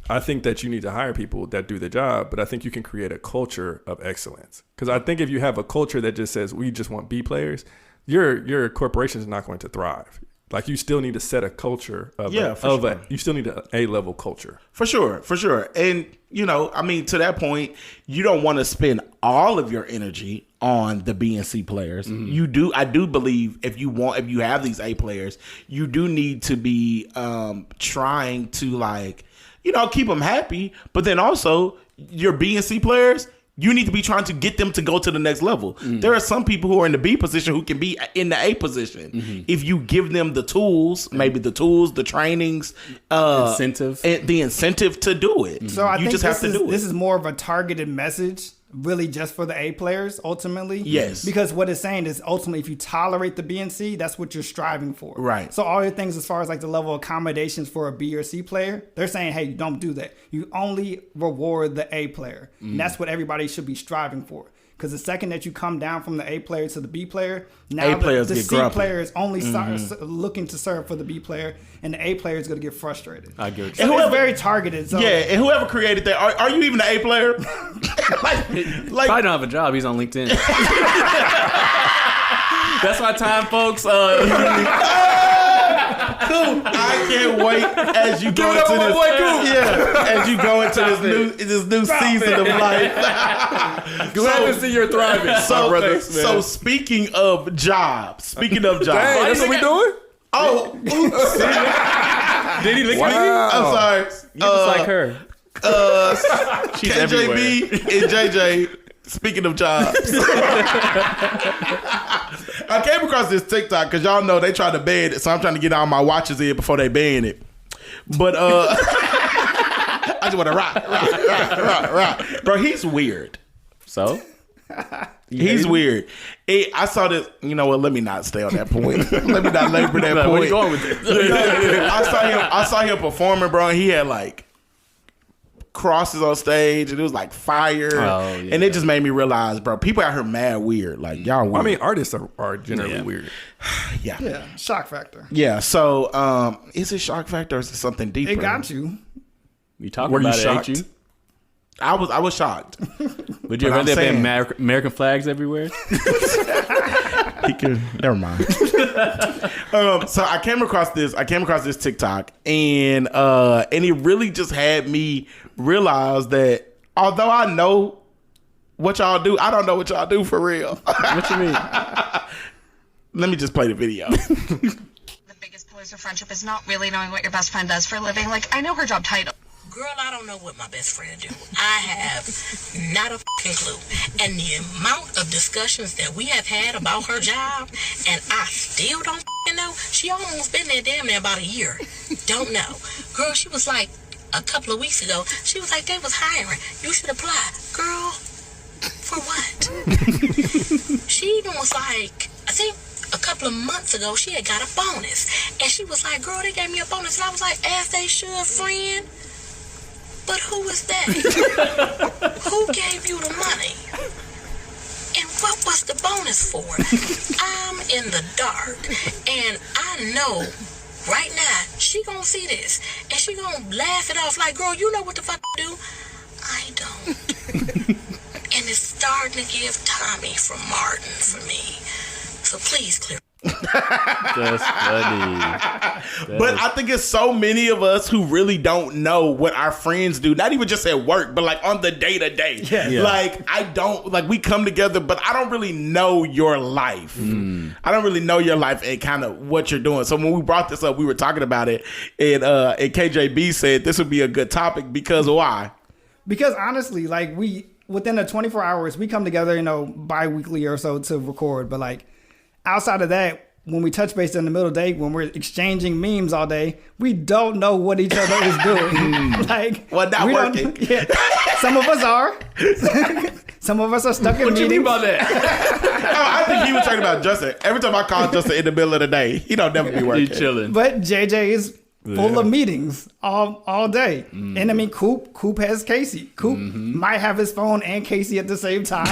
[SPEAKER 3] I think that you need to hire people that do the job, but I think you can create a culture of excellence. Because I think if you have a culture that just says we just want B players, your corporation is not going to thrive. Like you still need to set a culture of you still need an A-level culture. For sure.
[SPEAKER 2] And I mean, to that point, you don't want to spend all of your energy on the B and C players. I do believe if you have these A players, you do need to be trying to keep them happy, but then also your B and C players, you need to be trying to get them to go to the next level. There are some people who are in the B position who can be in the A position. If you give them the tools, the trainings, the incentive to do it.
[SPEAKER 4] So I think
[SPEAKER 2] just have to do it.
[SPEAKER 4] This is more of a targeted message, really just for the A players, ultimately.
[SPEAKER 2] Yes.
[SPEAKER 4] Because what it's saying is ultimately if you tolerate the B and C, that's what you're striving for.
[SPEAKER 2] Right.
[SPEAKER 4] So all your things as far as like the level of accommodations for a B or C player, they're saying, hey, don't do that. You only reward the A player. And that's what everybody should be striving for. Because the second that you come down from the A player to the B player, now the C
[SPEAKER 2] grumpy.
[SPEAKER 4] player is only looking to serve for the B player, and the A player is going to get frustrated.
[SPEAKER 1] I get it.
[SPEAKER 4] So it's very targeted. So
[SPEAKER 2] and whoever created that, are you even an A player?
[SPEAKER 1] Probably don't have a job. He's on LinkedIn. That's my time, folks.
[SPEAKER 2] Coop, I can't wait as you go into this. As you go into this new season of life.
[SPEAKER 3] Glad to see you're thriving, my brother.
[SPEAKER 2] So speaking of jobs,
[SPEAKER 3] Dang, that's what we doing?
[SPEAKER 2] Oh, oops.
[SPEAKER 1] Did he lick me?
[SPEAKER 2] I'm sorry.
[SPEAKER 1] You're just like her. She's everywhere.
[SPEAKER 2] KJB and JJ. Speaking of jobs, I came across this TikTok because y'all know they tried to ban it, so I'm trying to get all my watches in before they ban it. But I just want to rock. Bro, he's weird.
[SPEAKER 1] So?
[SPEAKER 2] He's weird. I saw this. You know what? Let me not stay on that point. Let me not labor that point.
[SPEAKER 1] Where you going with this?
[SPEAKER 2] I saw him performing, bro, and he had like crosses on stage and it was like fire. And it just made me realize, bro, people out here mad weird. Like y'all weird.
[SPEAKER 3] I mean, artists are generally weird.
[SPEAKER 4] yeah, shock factor.
[SPEAKER 2] Yeah. So is it shock factor or is it something deeper?
[SPEAKER 4] It got you.
[SPEAKER 1] You talking
[SPEAKER 3] Were you
[SPEAKER 1] about
[SPEAKER 3] shocked?
[SPEAKER 1] it, ain't you?
[SPEAKER 2] I was shocked.
[SPEAKER 1] Would you rather have been American flags everywhere?
[SPEAKER 2] Never mind. So I came across this TikTok and it really just had me realize that although I know what y'all do, I don't know what y'all do for real.
[SPEAKER 1] What you mean?
[SPEAKER 2] Let me just play the video.
[SPEAKER 5] The biggest pillars of friendship is not really knowing what your best friend does for a living. Like, I know her job title.
[SPEAKER 6] Girl, I don't know what my best friend do. I have not a fucking clue. And the amount of discussions that we have had about her job, and I still don't fucking know. She almost been there damn near about a year. Don't know. Girl, she was like, a couple of weeks ago, she was like, they was hiring. You should apply. Girl, for what? She even was like, I think a couple of months ago, she had got a bonus. And she was like, girl, they gave me a bonus. And I was like, as they should, friend. But who is that? Who Who gave you the money? And what was the bonus for? I'm in the dark, and I know right now she gonna see this, and she gonna laugh it off like, girl, you know what the fuck to do? I don't. And it's starting to give Tommy from Martin for me. So please clear.
[SPEAKER 1] That's funny.
[SPEAKER 2] But I think it's so many of us who really don't know what our friends do, not even just at work, but like on the day to day. Like I don't, like we come together, but I don't really know your life. I don't really know your life and kind of what you're doing. So when we brought this up, we were talking about it, and KJB said this would be a good topic because why?
[SPEAKER 4] Because honestly, like within the 24 hours, we come together, bi-weekly or so to record. But like outside of that, when we touch base in the middle of the day, when we're exchanging memes all day, we don't know what each other is doing. Like,
[SPEAKER 2] well, not working.
[SPEAKER 4] Some of us are. Some of us are stuck in meetings.
[SPEAKER 1] What you mean about that?
[SPEAKER 2] I think he was talking about Justin. Every time I call Justin in the middle of the day, he don't never be working.
[SPEAKER 1] He chilling.
[SPEAKER 4] But JJ is full of meetings all day. And I mean, Coop has Casey. Coop might have his phone and Casey at the same time,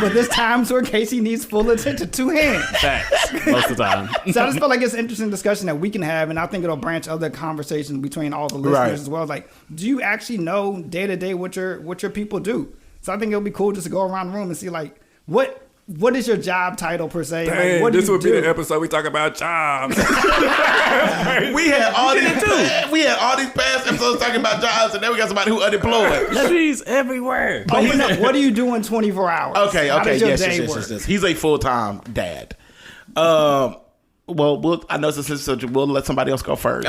[SPEAKER 4] but there's times where Casey needs full attention, 2 hands.
[SPEAKER 1] Facts. Most of the time.
[SPEAKER 4] So I just feel like it's an interesting discussion that we can have, and I think it'll branch other conversations between all the listeners as well. Like, do you actually know day to day what your people do? So I think it'll be cool just to go around the room and see like what is your job title per se?
[SPEAKER 3] Dang,
[SPEAKER 4] like, what
[SPEAKER 3] this
[SPEAKER 4] do you
[SPEAKER 3] would be
[SPEAKER 4] do?
[SPEAKER 3] the episode we talk about jobs.
[SPEAKER 2] We had all these past episodes talking about jobs, and then we got somebody who unemployed.
[SPEAKER 1] She's everywhere.
[SPEAKER 4] But what do you do in 24 hours?
[SPEAKER 2] Okay.
[SPEAKER 4] How does your
[SPEAKER 2] Yes. He's a full-time dad. Well, I know since so we'll let somebody else go first.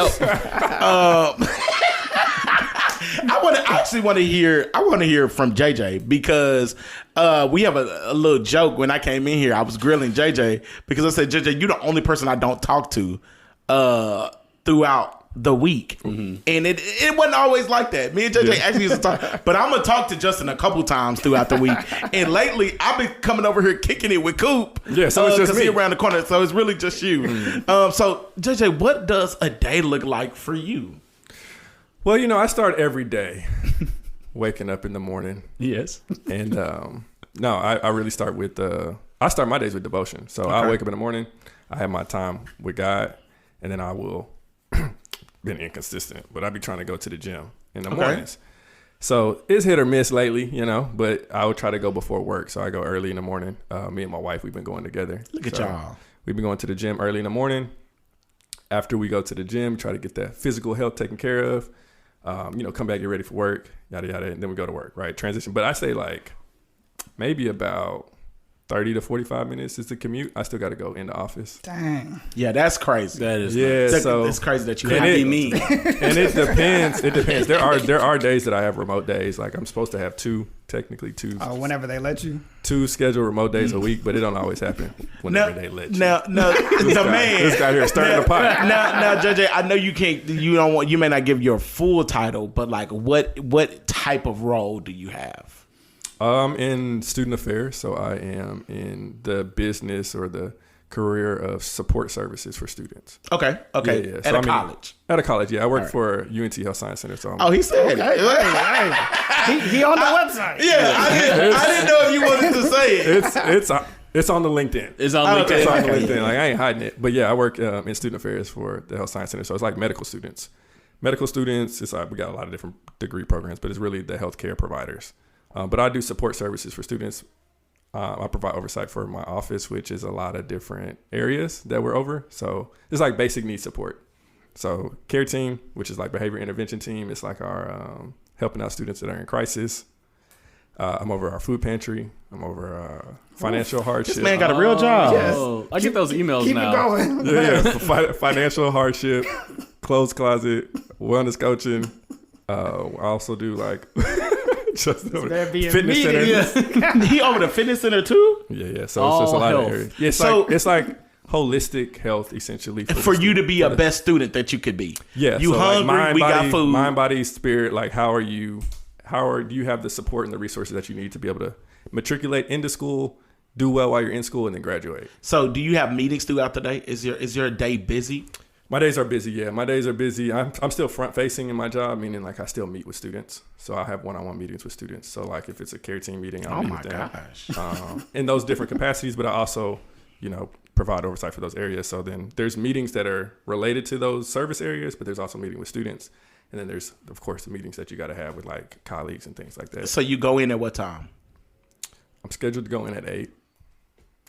[SPEAKER 2] I actually want to hear from JJ because we have a little joke. When I came in here, I was grilling JJ because I said, JJ, you're the only person I don't talk to throughout the week. And it wasn't always like that. Me and JJ actually used to talk, but I'm gonna talk to Justin a couple times throughout the week. And lately I've been coming over here kicking it with Coop.
[SPEAKER 3] Yeah, so it's just me
[SPEAKER 2] he around the corner, so it's really just you. So JJ, what does a day look like for you?
[SPEAKER 3] Well, I start every day waking up in the morning.
[SPEAKER 1] Yes.
[SPEAKER 3] And I really start with I start my days with devotion. So I wake up in the morning, I have my time with God, and then I will been inconsistent, but I be trying to go to the gym in the mornings. So it's hit or miss lately, but I would try to go before work. So I go early in the morning. Me and my wife, we've been going together.
[SPEAKER 2] Look at y'all.
[SPEAKER 3] We've been going to the gym early in the morning. After we go to the gym, try to get that physical health taken care of. Come back, get ready for work, yada, yada, and then we go to work, right? Transition. But I say like maybe about 30 to 45 minutes is the commute. I still got to go in the office.
[SPEAKER 4] Dang.
[SPEAKER 2] Yeah, that's crazy.
[SPEAKER 1] That is
[SPEAKER 3] so
[SPEAKER 2] it's crazy that you
[SPEAKER 1] have
[SPEAKER 2] have
[SPEAKER 1] to be me.
[SPEAKER 3] And it depends. There are days that I have remote days. Like I'm supposed to have two
[SPEAKER 4] whenever they let you.
[SPEAKER 3] 2 scheduled remote days a week, but it don't always happen whenever they let you.
[SPEAKER 2] No,
[SPEAKER 3] This guy here starting the pot.
[SPEAKER 2] Now, JJ, I know you may not give your full title, but like what type of role do you have?
[SPEAKER 3] In student affairs, so I am in the business or the career of support services for students.
[SPEAKER 2] Okay.
[SPEAKER 3] Yeah.
[SPEAKER 2] At
[SPEAKER 3] So
[SPEAKER 2] a college.
[SPEAKER 3] At a college, yeah. I work for UNT Health Science Center. So
[SPEAKER 2] He said it.
[SPEAKER 4] He on the website.
[SPEAKER 2] Yeah, I didn't know if you wanted to say it.
[SPEAKER 3] It's on the LinkedIn.
[SPEAKER 1] It's on LinkedIn.
[SPEAKER 3] It's on the LinkedIn. Like I ain't hiding it. But yeah, I work in student affairs for the Health Science Center. So it's like medical students. It's like we got a lot of different degree programs, but it's really the healthcare providers. But I do support services for students. I provide oversight for my office, which is a lot of different areas that we're over. So it's like basic needs support. So care team, which is like behavior intervention team. It's like our helping out students that are in crisis. I'm over our food pantry. I'm over financial hardship.
[SPEAKER 2] This man got a real job.
[SPEAKER 1] Oh, I get those emails
[SPEAKER 4] Keep
[SPEAKER 1] now.
[SPEAKER 4] it going.
[SPEAKER 3] Yeah. Financial hardship, clothes closet, wellness coaching. I also do like just fitness center.
[SPEAKER 2] Yeah. He over the fitness center too?
[SPEAKER 3] Yeah. So it's just a lot of areas. Yeah, it's like holistic health essentially
[SPEAKER 2] for you to be a best student that you could be.
[SPEAKER 3] Yeah.
[SPEAKER 2] You
[SPEAKER 3] so
[SPEAKER 2] hungry,
[SPEAKER 3] like
[SPEAKER 2] we got food.
[SPEAKER 3] Mind, body, spirit, like do you have the support and the resources that you need to be able to matriculate into school, do well while you're in school, and then graduate?
[SPEAKER 2] So do you have meetings throughout the day? Is your day busy?
[SPEAKER 3] My days are busy. Yeah, my days are busy. I'm still front facing in my job, meaning like I still meet with students. So I have one-on-one meetings with students. So like if it's a care team meeting, I'll meet with them. In those different capacities, but I also, provide oversight for those areas. So then there's meetings that are related to those service areas, but there's also meeting with students. And then there's, of course, the meetings that you got to have with like colleagues and things like that.
[SPEAKER 2] So you go in at what time?
[SPEAKER 3] I'm scheduled to go in at 8,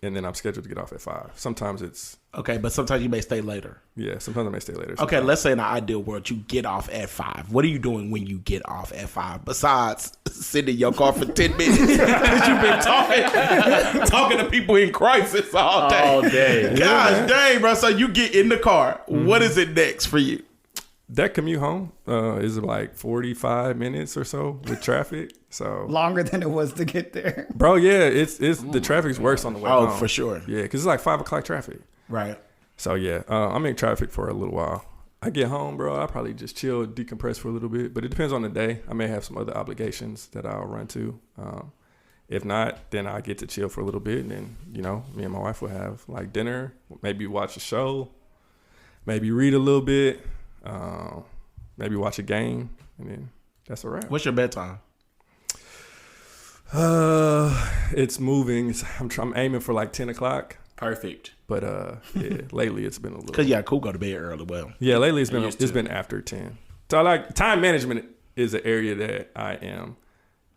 [SPEAKER 3] and then I'm scheduled to get off at 5. Sometimes it's...
[SPEAKER 2] Okay, but sometimes you may stay later.
[SPEAKER 3] Yeah, sometimes I may stay later.
[SPEAKER 2] Okay, let's say in the ideal world, you get off at 5. What are you doing when you get off at 5? Besides sitting in your car for 10 minutes because you've been talking to people in crisis all day.
[SPEAKER 1] All day.
[SPEAKER 2] Gosh dang, bro. So you get in the car. Mm-hmm. What is it next for you?
[SPEAKER 3] That commute home is like 45 minutes or so with traffic. So
[SPEAKER 4] longer than it was to get there.
[SPEAKER 3] Bro, yeah, it's the traffic's worse on the way home.
[SPEAKER 2] Oh, for sure.
[SPEAKER 3] Yeah, because it's like 5 o'clock traffic.
[SPEAKER 2] Right.
[SPEAKER 3] So yeah, I'm in traffic for a little while. I get home, bro. I probably just chill, decompress for a little bit. But it depends on the day. I may have some other obligations that I'll run to. If not, then I get to chill for a little bit, and then me and my wife will have like dinner, maybe watch a show, maybe read a little bit. Maybe watch a game, and then that's a wrap.
[SPEAKER 2] What's your bedtime?
[SPEAKER 3] It's moving. I'm aiming for like 10 o'clock.
[SPEAKER 1] Perfect.
[SPEAKER 3] But yeah, lately it's been a little.
[SPEAKER 2] Cause Coop go to bed early. Well,
[SPEAKER 3] yeah, lately it's been after 10. So like time management is an area that I am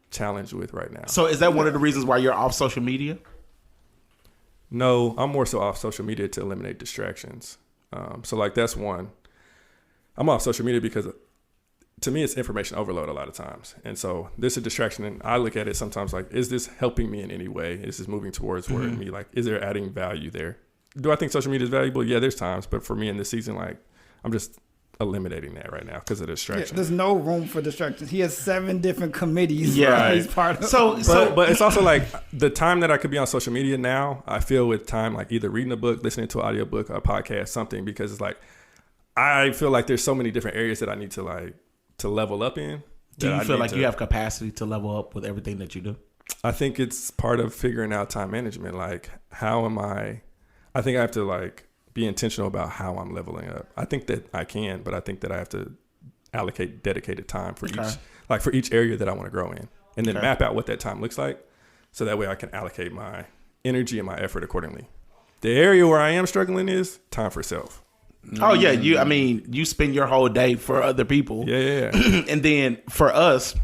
[SPEAKER 3] challenged with right now.
[SPEAKER 2] So is that one of the reasons why you're off social media?
[SPEAKER 3] No, I'm more so off social media to eliminate distractions. So like that's one. I'm off social media because to me it's information overload a lot of times. And so there's a distraction, and I look at it sometimes like, is this helping me in any way? Is this moving towards where me? Like, is there adding value there? Do I think social media is valuable? Yeah, there's times. But for me in this season, like I'm just eliminating that right now because of distraction.
[SPEAKER 4] Yeah, there's no room for distractions. He has 7 different committees.
[SPEAKER 2] Yeah,
[SPEAKER 4] he's part of.
[SPEAKER 3] But it's also like the time that I could be on social media now, I feel with time like either reading a book, listening to an audiobook, or a podcast, something, because it's like I feel like there's so many different areas that I need to level up in.
[SPEAKER 2] Do you feel like you have capacity to level up with everything that you do?
[SPEAKER 3] I think it's part of figuring out time management. Like, how am I think I have to like be intentional about how I'm leveling up. I think that I can, but I think that I have to allocate dedicated time for each area that I want to grow in, and then map out what that time looks like, so that way I can allocate my energy and my effort accordingly. The area where I am struggling is time for self.
[SPEAKER 2] Oh yeah, you spend your whole day for other people.
[SPEAKER 3] Yeah.
[SPEAKER 2] And then for us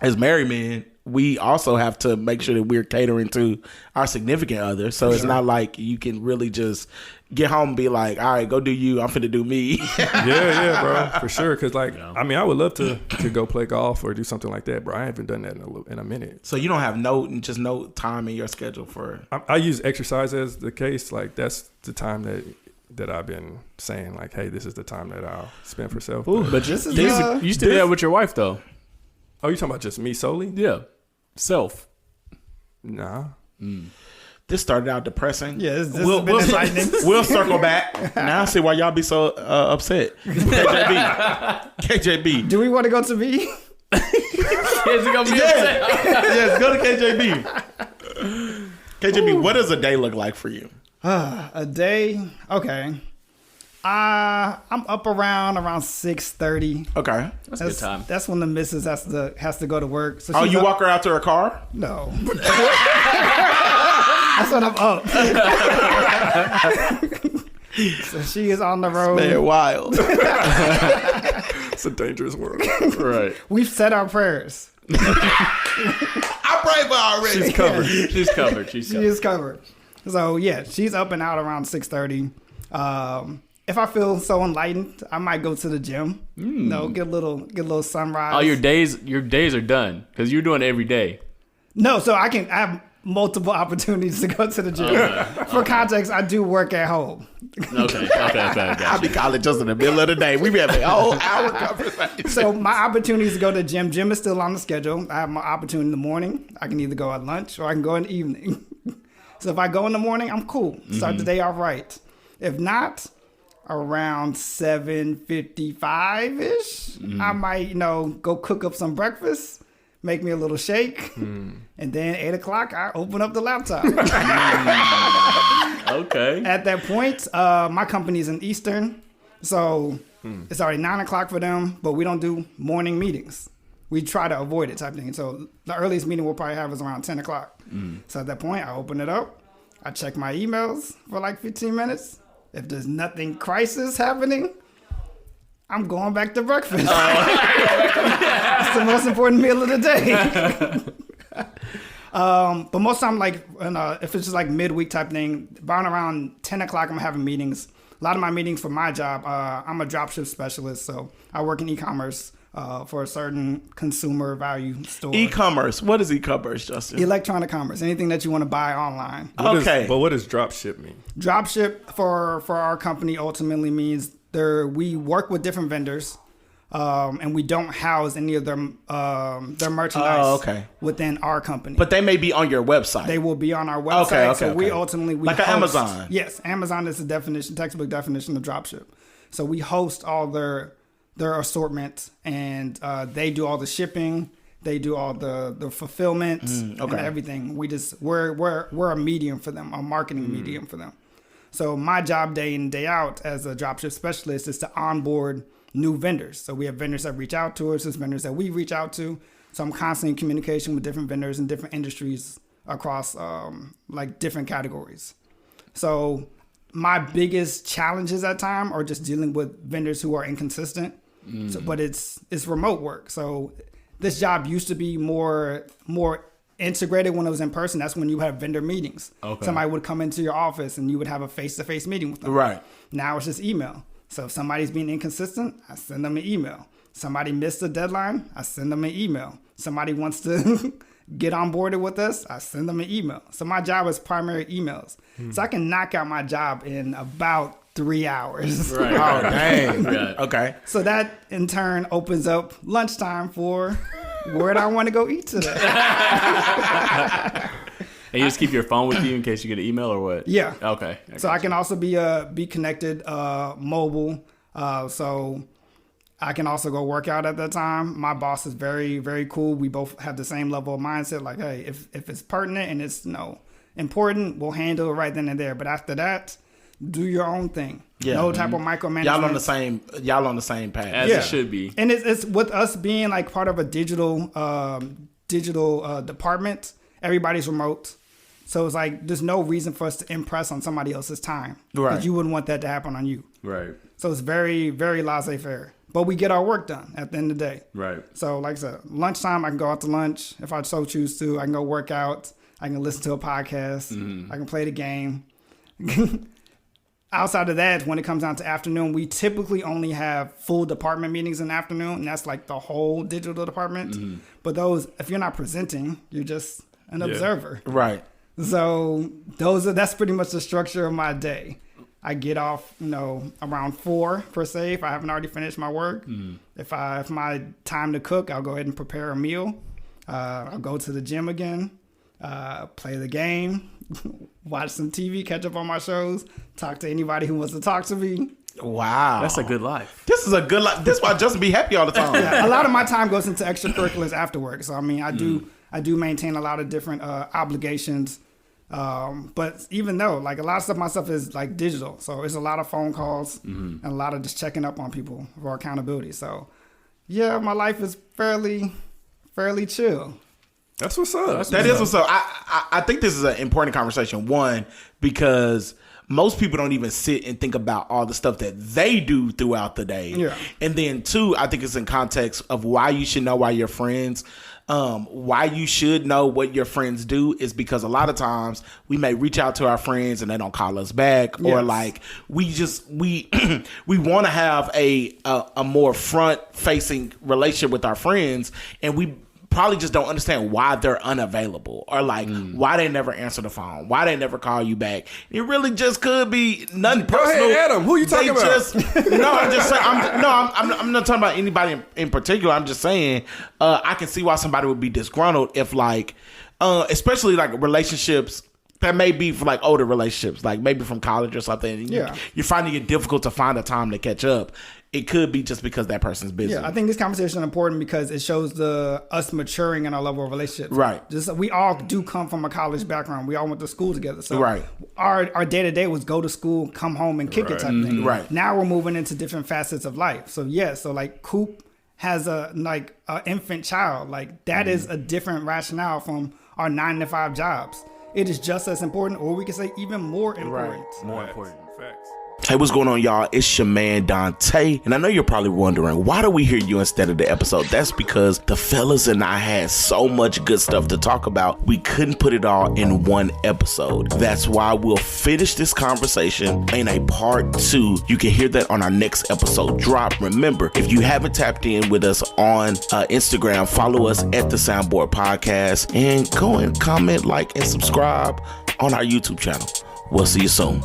[SPEAKER 2] as married men, we also have to make sure that we're catering to our significant other. So it's not like you can really just get home and be like, all right, go do you, I'm finna do me.
[SPEAKER 3] yeah, bro, for sure. Because like, I mean, I would love to go play golf or do something like that, bro. I haven't done that in a minute.
[SPEAKER 2] So you don't have no time in your schedule for?
[SPEAKER 3] I use exercise as the case. Like that's the time that I've been saying, like, hey, this is the time that I'll spend for self.
[SPEAKER 1] Ooh, but this is you used to do that with your wife though.
[SPEAKER 3] Oh, you talking about just me solely?
[SPEAKER 1] Yeah, self.
[SPEAKER 3] Nah.
[SPEAKER 2] This started out depressing.
[SPEAKER 4] Yeah, this has been enlightening.
[SPEAKER 2] We'll circle back. Now I see why y'all be so upset. KJB.
[SPEAKER 4] Do we want to go to B?
[SPEAKER 2] Yes, go to KJB. KJB, what does a day look like for you?
[SPEAKER 4] A day? Okay. I'm up around 6:30.
[SPEAKER 2] Okay.
[SPEAKER 1] That's a good time.
[SPEAKER 4] That's when the missus has to go to work. So
[SPEAKER 2] you walk her out to her car?
[SPEAKER 4] No. That's when I'm up. So she is on the road.
[SPEAKER 2] Man, wild.
[SPEAKER 3] It's a dangerous world.
[SPEAKER 1] Right.
[SPEAKER 4] We've said our prayers.
[SPEAKER 2] I prayed for her already.
[SPEAKER 1] She's covered. She's covered.
[SPEAKER 4] She is covered. So yeah, she's up and out around 6:30. If I feel so enlightened, I might go to the gym. Get a little sunrise.
[SPEAKER 1] Oh, your days are done because you're doing it every day.
[SPEAKER 4] No, so I have multiple opportunities to go to the gym. For context, I do work at home.
[SPEAKER 1] Okay.
[SPEAKER 2] I'll be calling just in the middle of the day. We be having a whole hour conversation.
[SPEAKER 4] So my opportunities to go to the gym. Gym is still on the schedule. I have my opportunity in the morning. I can either go at lunch or I can go in the evening. So if I go in the morning, I'm cool. Start the day off right. If not, around 7:55-ish, I might, go cook up some breakfast, make me a little shake, and then 8 o'clock, I open up the laptop.
[SPEAKER 1] Okay.
[SPEAKER 4] At that point, my company's in Eastern, So it's already 9 o'clock for them, but we don't do morning meetings. We try to avoid it type thing. So the earliest meeting we'll probably have is around 10 o'clock. So at that point, I open it up. I check my emails for like 15 minutes. If there's nothing crisis happening, I'm going back to breakfast. It's the most important meal of the day. But most time, like, if it's just like midweek type thing, around 10 o'clock, I'm having meetings. A lot of my meetings for my job, I'm a dropship specialist, so I work in e-commerce for a certain consumer value store.
[SPEAKER 2] E-commerce. What is e-commerce, Justin?
[SPEAKER 4] Electronic commerce. Anything that you want to buy online.
[SPEAKER 2] Okay.
[SPEAKER 3] What does drop ship mean?
[SPEAKER 4] Drop ship for our company ultimately means we work with different vendors, and we don't house any of their merchandise within our company.
[SPEAKER 2] But they may be on your website.
[SPEAKER 4] They will be on our website.
[SPEAKER 2] Okay.
[SPEAKER 4] We ultimately
[SPEAKER 2] like
[SPEAKER 4] host,
[SPEAKER 2] Amazon.
[SPEAKER 4] Yes, Amazon is the textbook definition of dropship. So we host all their assortment, and they do all the shipping. They do all the fulfillment and everything. We're a medium for them, a marketing medium for them. So my job day in, day out as a dropship specialist is to onboard new vendors. So we have vendors that reach out to us, there's vendors that we reach out to. So I'm constantly in communication with different vendors in different industries across like different categories. So my biggest challenges at time are just dealing with vendors who are inconsistent. But it's remote work. So this job used to be more integrated when it was in person. That's when you have vendor meetings. Okay. Somebody would come into your office and you would have a face-to-face meeting with them. Right. Now it's just email. So if somebody's being inconsistent, I send them an email. Somebody missed a deadline, I send them an email. Somebody wants to get on board with us, I send them an email. So my job is primary emails. So I can knock out my job in about 3 hours.
[SPEAKER 2] Right. Oh, dang. Okay.
[SPEAKER 4] So that in turn opens up lunchtime for where do I want to go eat today?
[SPEAKER 1] And you just keep your phone with you in case you get an email or what?
[SPEAKER 4] Yeah.
[SPEAKER 1] Okay.
[SPEAKER 4] So I can also be connected mobile. So I can also go work out at that time. My boss is very, very cool. We both have the same level of mindset. Like, hey, if it's pertinent and it's important, we'll handle it right then and there. But after that, do your own thing. Yeah. No type of micromanagement.
[SPEAKER 2] Y'all on the same path.
[SPEAKER 1] As it should be.
[SPEAKER 4] And it's with us being like part of a digital department, everybody's remote. So it's like there's no reason for us to impress on somebody else's time. Right. Because you wouldn't want that to happen on you.
[SPEAKER 1] Right.
[SPEAKER 4] So it's very, very laissez-faire. But we get our work done at the end of the day.
[SPEAKER 1] Right.
[SPEAKER 4] So like I said, lunchtime, I can go out to lunch. If I so choose to, I can go work out. I can listen to a podcast. I can play the game. Outside of that, when it comes down to afternoon, we typically only have full department meetings in the afternoon, and that's like the whole digital department. But those, if you're not presenting, you're just an observer.
[SPEAKER 2] Right.
[SPEAKER 4] So that's pretty much the structure of my day. I get off, around 4 per se if I haven't already finished my work. If my time to cook, I'll go ahead and prepare a meal. I'll go to the gym again, play the game, watch some TV, catch up on my shows, talk to anybody who wants to talk to me.
[SPEAKER 2] Wow.
[SPEAKER 1] That's a good life.
[SPEAKER 2] This is a good life. This is why Justin be happy all the time.
[SPEAKER 4] Yeah, a lot of my time goes into extracurriculars after work. So, I mean, I do maintain a lot of different obligations. But even though, like, a lot of stuff, my stuff is, like, digital. So it's a lot of phone calls and a lot of just checking up on people for accountability. So, yeah, my life is fairly chill.
[SPEAKER 3] That's what's up.
[SPEAKER 2] That is what's up. I think this is an important conversation. One, because most people don't even sit and think about all the stuff that they do throughout the day. Yeah. And then two, I think it's in context of why you should know why your friends, why you should know what your friends do is because a lot of times we may reach out to our friends and they don't call us back, or like we want to have a more front facing relationship with our friends, and we probably just don't understand why they're unavailable, or like why they never answer the phone, why they never call you back. It really just could be nothing personal.
[SPEAKER 3] Go ahead, Adam. Who you talking about?
[SPEAKER 2] I'm just saying. I'm not talking about anybody in particular. I'm just saying I can see why somebody would be disgruntled if, like, especially like relationships that may be for like older relationships, like maybe from college or something.
[SPEAKER 4] Yeah.
[SPEAKER 2] You're finding it difficult to find a time to catch up. It could be just because that person's busy.
[SPEAKER 4] Yeah, I think this conversation is important because it shows us maturing in our level of relationships.
[SPEAKER 2] Right.
[SPEAKER 4] Just we all do come from a college background. We all went to school together. So
[SPEAKER 2] right.
[SPEAKER 4] Our day to day was go to school, come home, and kick it type thing.
[SPEAKER 2] Right.
[SPEAKER 4] Now we're moving into different facets of life. So so like Coop has a infant child. Like that is a different rationale from our 9-to-5 jobs. It is just as important, or we can say even more important.
[SPEAKER 2] Right. More important.
[SPEAKER 3] Facts.
[SPEAKER 2] Hey, what's going on, y'all? It's your man, Dontae. And I know you're probably wondering, why do we hear you instead of the episode? That's because the fellas and I had so much good stuff to talk about, we couldn't put it all in one episode. That's why we'll finish this conversation in a part 2. You can hear that on our next episode drop. Remember, if you haven't tapped in with us on Instagram, follow us at The Soundboard Podcast and go and comment, like, and subscribe on our YouTube channel. We'll see you soon.